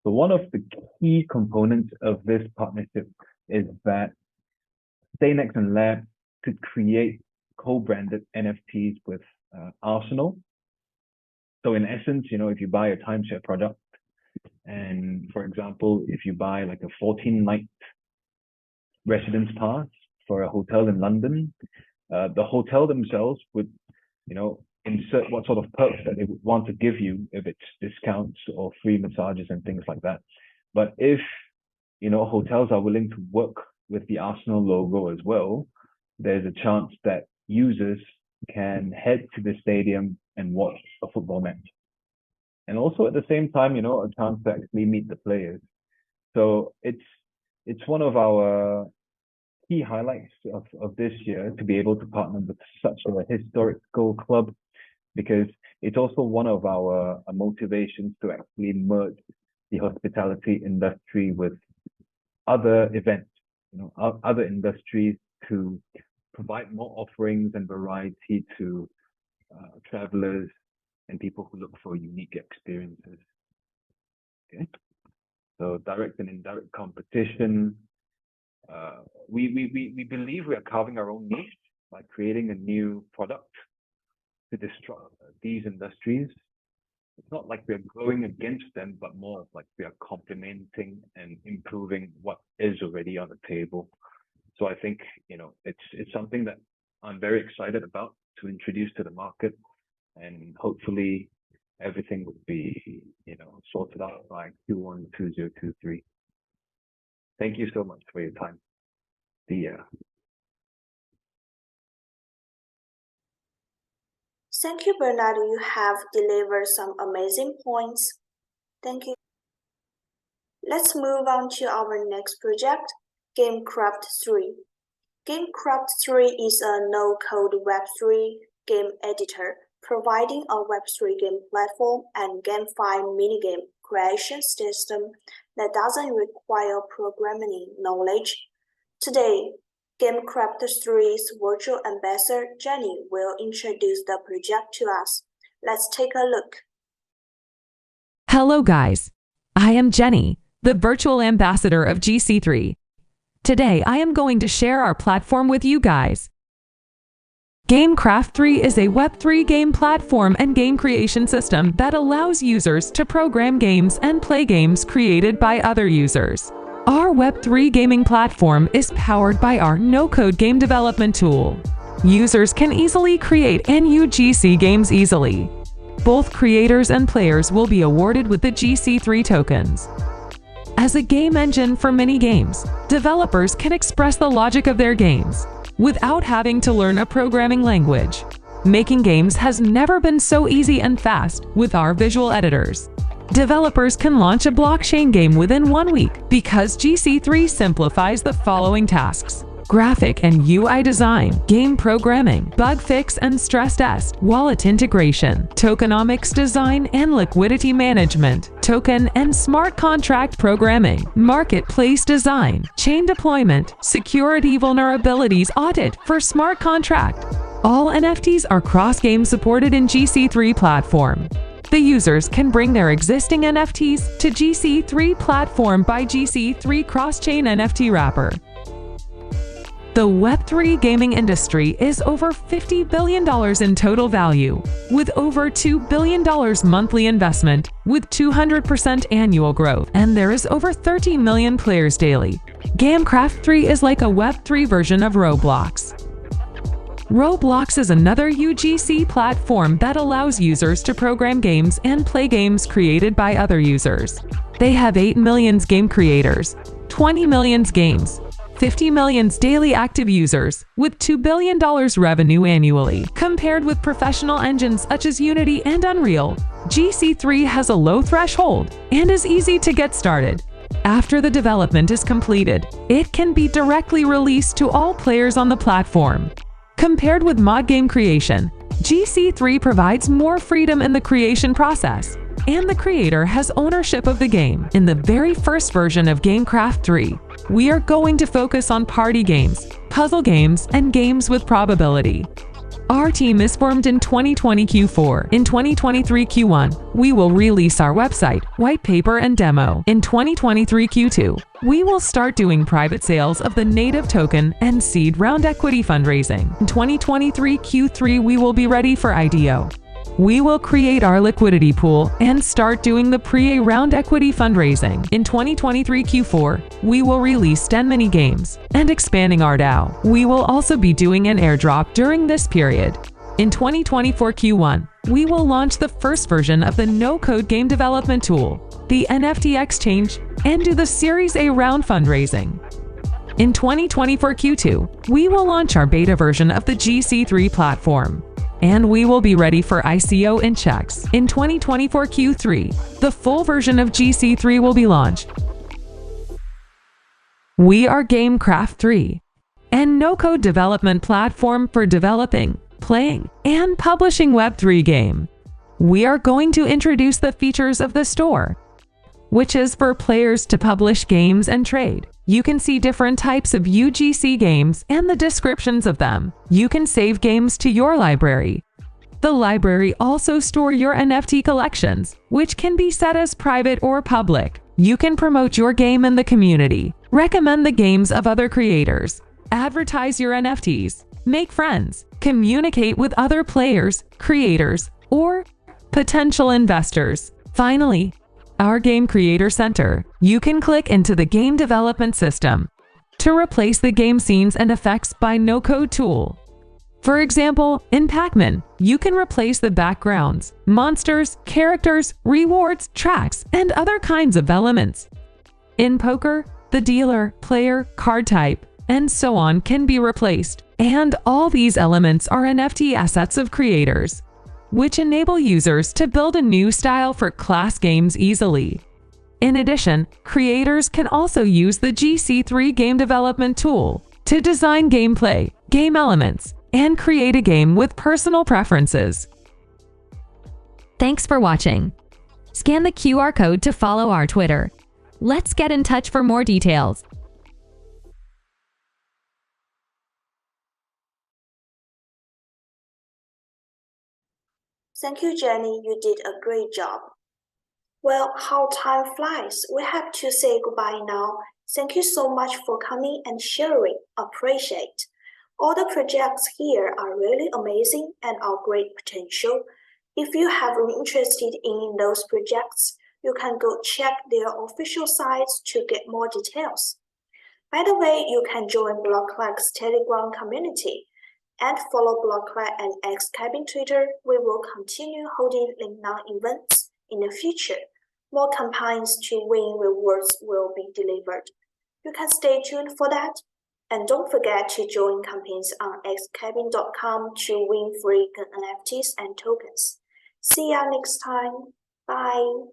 Speaker 7: So one of the key components of this partnership is that StayNex and Labs could create co-branded NFTs with Arsenal. So in essence, if you buy a timeshare product, and for example, if you buy like a 14-night residence pass for a hotel in London, the hotel themselves would, insert what sort of perks that they would want to give you, if it's discounts or free massages and things like that. But if, hotels are willing to work with the Arsenal logo as well, there's a chance that users can head to the stadium and watch a football match. And also at the same time, a chance to actually meet the players. So it's one of our key highlights of this year to be able to partner with such a historical club, because it's also one of our motivations to actually merge the hospitality industry with other events, other industries, to provide more offerings and variety to travelers and people who look for unique experiences. Okay, so direct and indirect competition. We believe we are carving our own niche by creating a new product to disrupt these industries. It's not like we're going against them, but more like we are complementing and improving what is already on the table. So I think, it's something that I'm very excited about to introduce to the market, and hopefully everything would be, sorted out by Q1 2023. Thank you so much for your time.
Speaker 1: Thank you, Bernardo. You have delivered some amazing points. Thank you. Let's move on to our next project, GameCraft 3. GameCraft 3 is a no-code Web3 game editor, providing a Web3 game platform and GameFi minigame creation system that doesn't require programming knowledge. Today, GameCraft 3's virtual ambassador, Jenny, will introduce the project to us. Let's take a look.
Speaker 8: Hello guys, I am Jenny, the virtual ambassador of GC3. Today I am going to share our platform with you guys. GameCraft 3 is a Web3 game platform and game creation system that allows users to program games and play games created by other users. Our Web3 gaming platform is powered by our no-code game development tool. Users can easily create and use GC games easily. Both creators and players will be awarded with the GC3 tokens. As a game engine for many games, developers can express the logic of their games without having to learn a programming language. Making games has never been so easy and fast with our visual editors. Developers can launch a blockchain game within 1 week because GC3 simplifies the following tasks: graphic and UI design, game programming, bug fix and stress test, wallet integration, tokenomics design and liquidity management, token and smart contract programming, marketplace design, chain deployment, security vulnerabilities audit for smart contract. All NFTs are cross-game supported in GC3 platform. The users can bring their existing NFTs to GC3 platform by GC3 cross-chain NFT wrapper. The Web3 gaming industry is over $50 billion in total value, with over $2 billion monthly investment, with 200% annual growth, and there is over 30 million players daily. GameCraft 3 is like a Web3 version of Roblox. Roblox is another UGC platform that allows users to program games and play games created by other users. They have 8 million game creators, 20 million games, 50 million daily active users, with $2 billion revenue annually. Compared with professional engines such as Unity and Unreal, GC3 has a low threshold and is easy to get started. After the development is completed, it can be directly released to all players on the platform. Compared with mod game creation, GC3 provides more freedom in the creation process, and the creator has ownership of the game. In the very first version of GameCraft 3, we are going to focus on party games, puzzle games, and games with probability. Our team is formed in 2020 Q4. In 2023 Q1, we will release our website, white paper, and demo. In 2023 Q2, we will start doing private sales of the native token and seed round equity fundraising. In 2023 Q3, we will be ready for IDO. We will create our liquidity pool and start doing the pre-A round equity fundraising. In 2023 Q4, we will release 10 mini games and expanding our DAO. We will also be doing an airdrop during this period. In 2024 Q1, we will launch the first version of the no-code game development tool, the NFT exchange, and do the Series A round fundraising. In 2024 Q2, we will launch our beta version of the GC3 platform, and we will be ready for ICO in checks. In 2024 Q3, the full version of GC3 will be launched. We are GameCraft 3. and no-code development platform for developing, playing, and publishing Web3 game. We are going to introduce the features of the store, which is for players to publish games and trade. You can see different types of UGC games and the descriptions of them. You can save games to your library. The library also stores your NFT collections, which can be set as private or public. You can promote your game in the community, recommend the games of other creators, advertise your NFTs, make friends, communicate with other players, creators, or potential investors. Finally, our Game Creator Center. You can click into the game development system to replace the game scenes and effects by no-code tool. For example, in Pac-Man, you can replace the backgrounds, monsters, characters, rewards, tracks, and other kinds of elements. In poker, the dealer, player, card type, and so on can be replaced. And all these elements are NFT assets of creators, which enable users to build a new style for class games easily. In addition, creators can also use the GC3 game development tool to design gameplay, game elements, and create a game with personal preferences.
Speaker 9: Thanks for watching. Scan the QR code to follow our Twitter. Let's get in touch for more details.
Speaker 1: Thank you, Jenny. You did a great job. Well, how time flies. We have to say goodbye now. Thank you so much for coming and sharing. Appreciate. All the projects here are really amazing and are great potential. If you have interested in those projects, you can go check their official sites to get more details. By the way, you can join Blocklike's Telegram community and follow Blocklike and Kelvin Twitter. We will continue holding link-now events in the future. More campaigns to win rewards will be delivered. You can stay tuned for that. And don't forget to join campaigns on xkelvin.com to win free NFTs and tokens. See ya next time. Bye.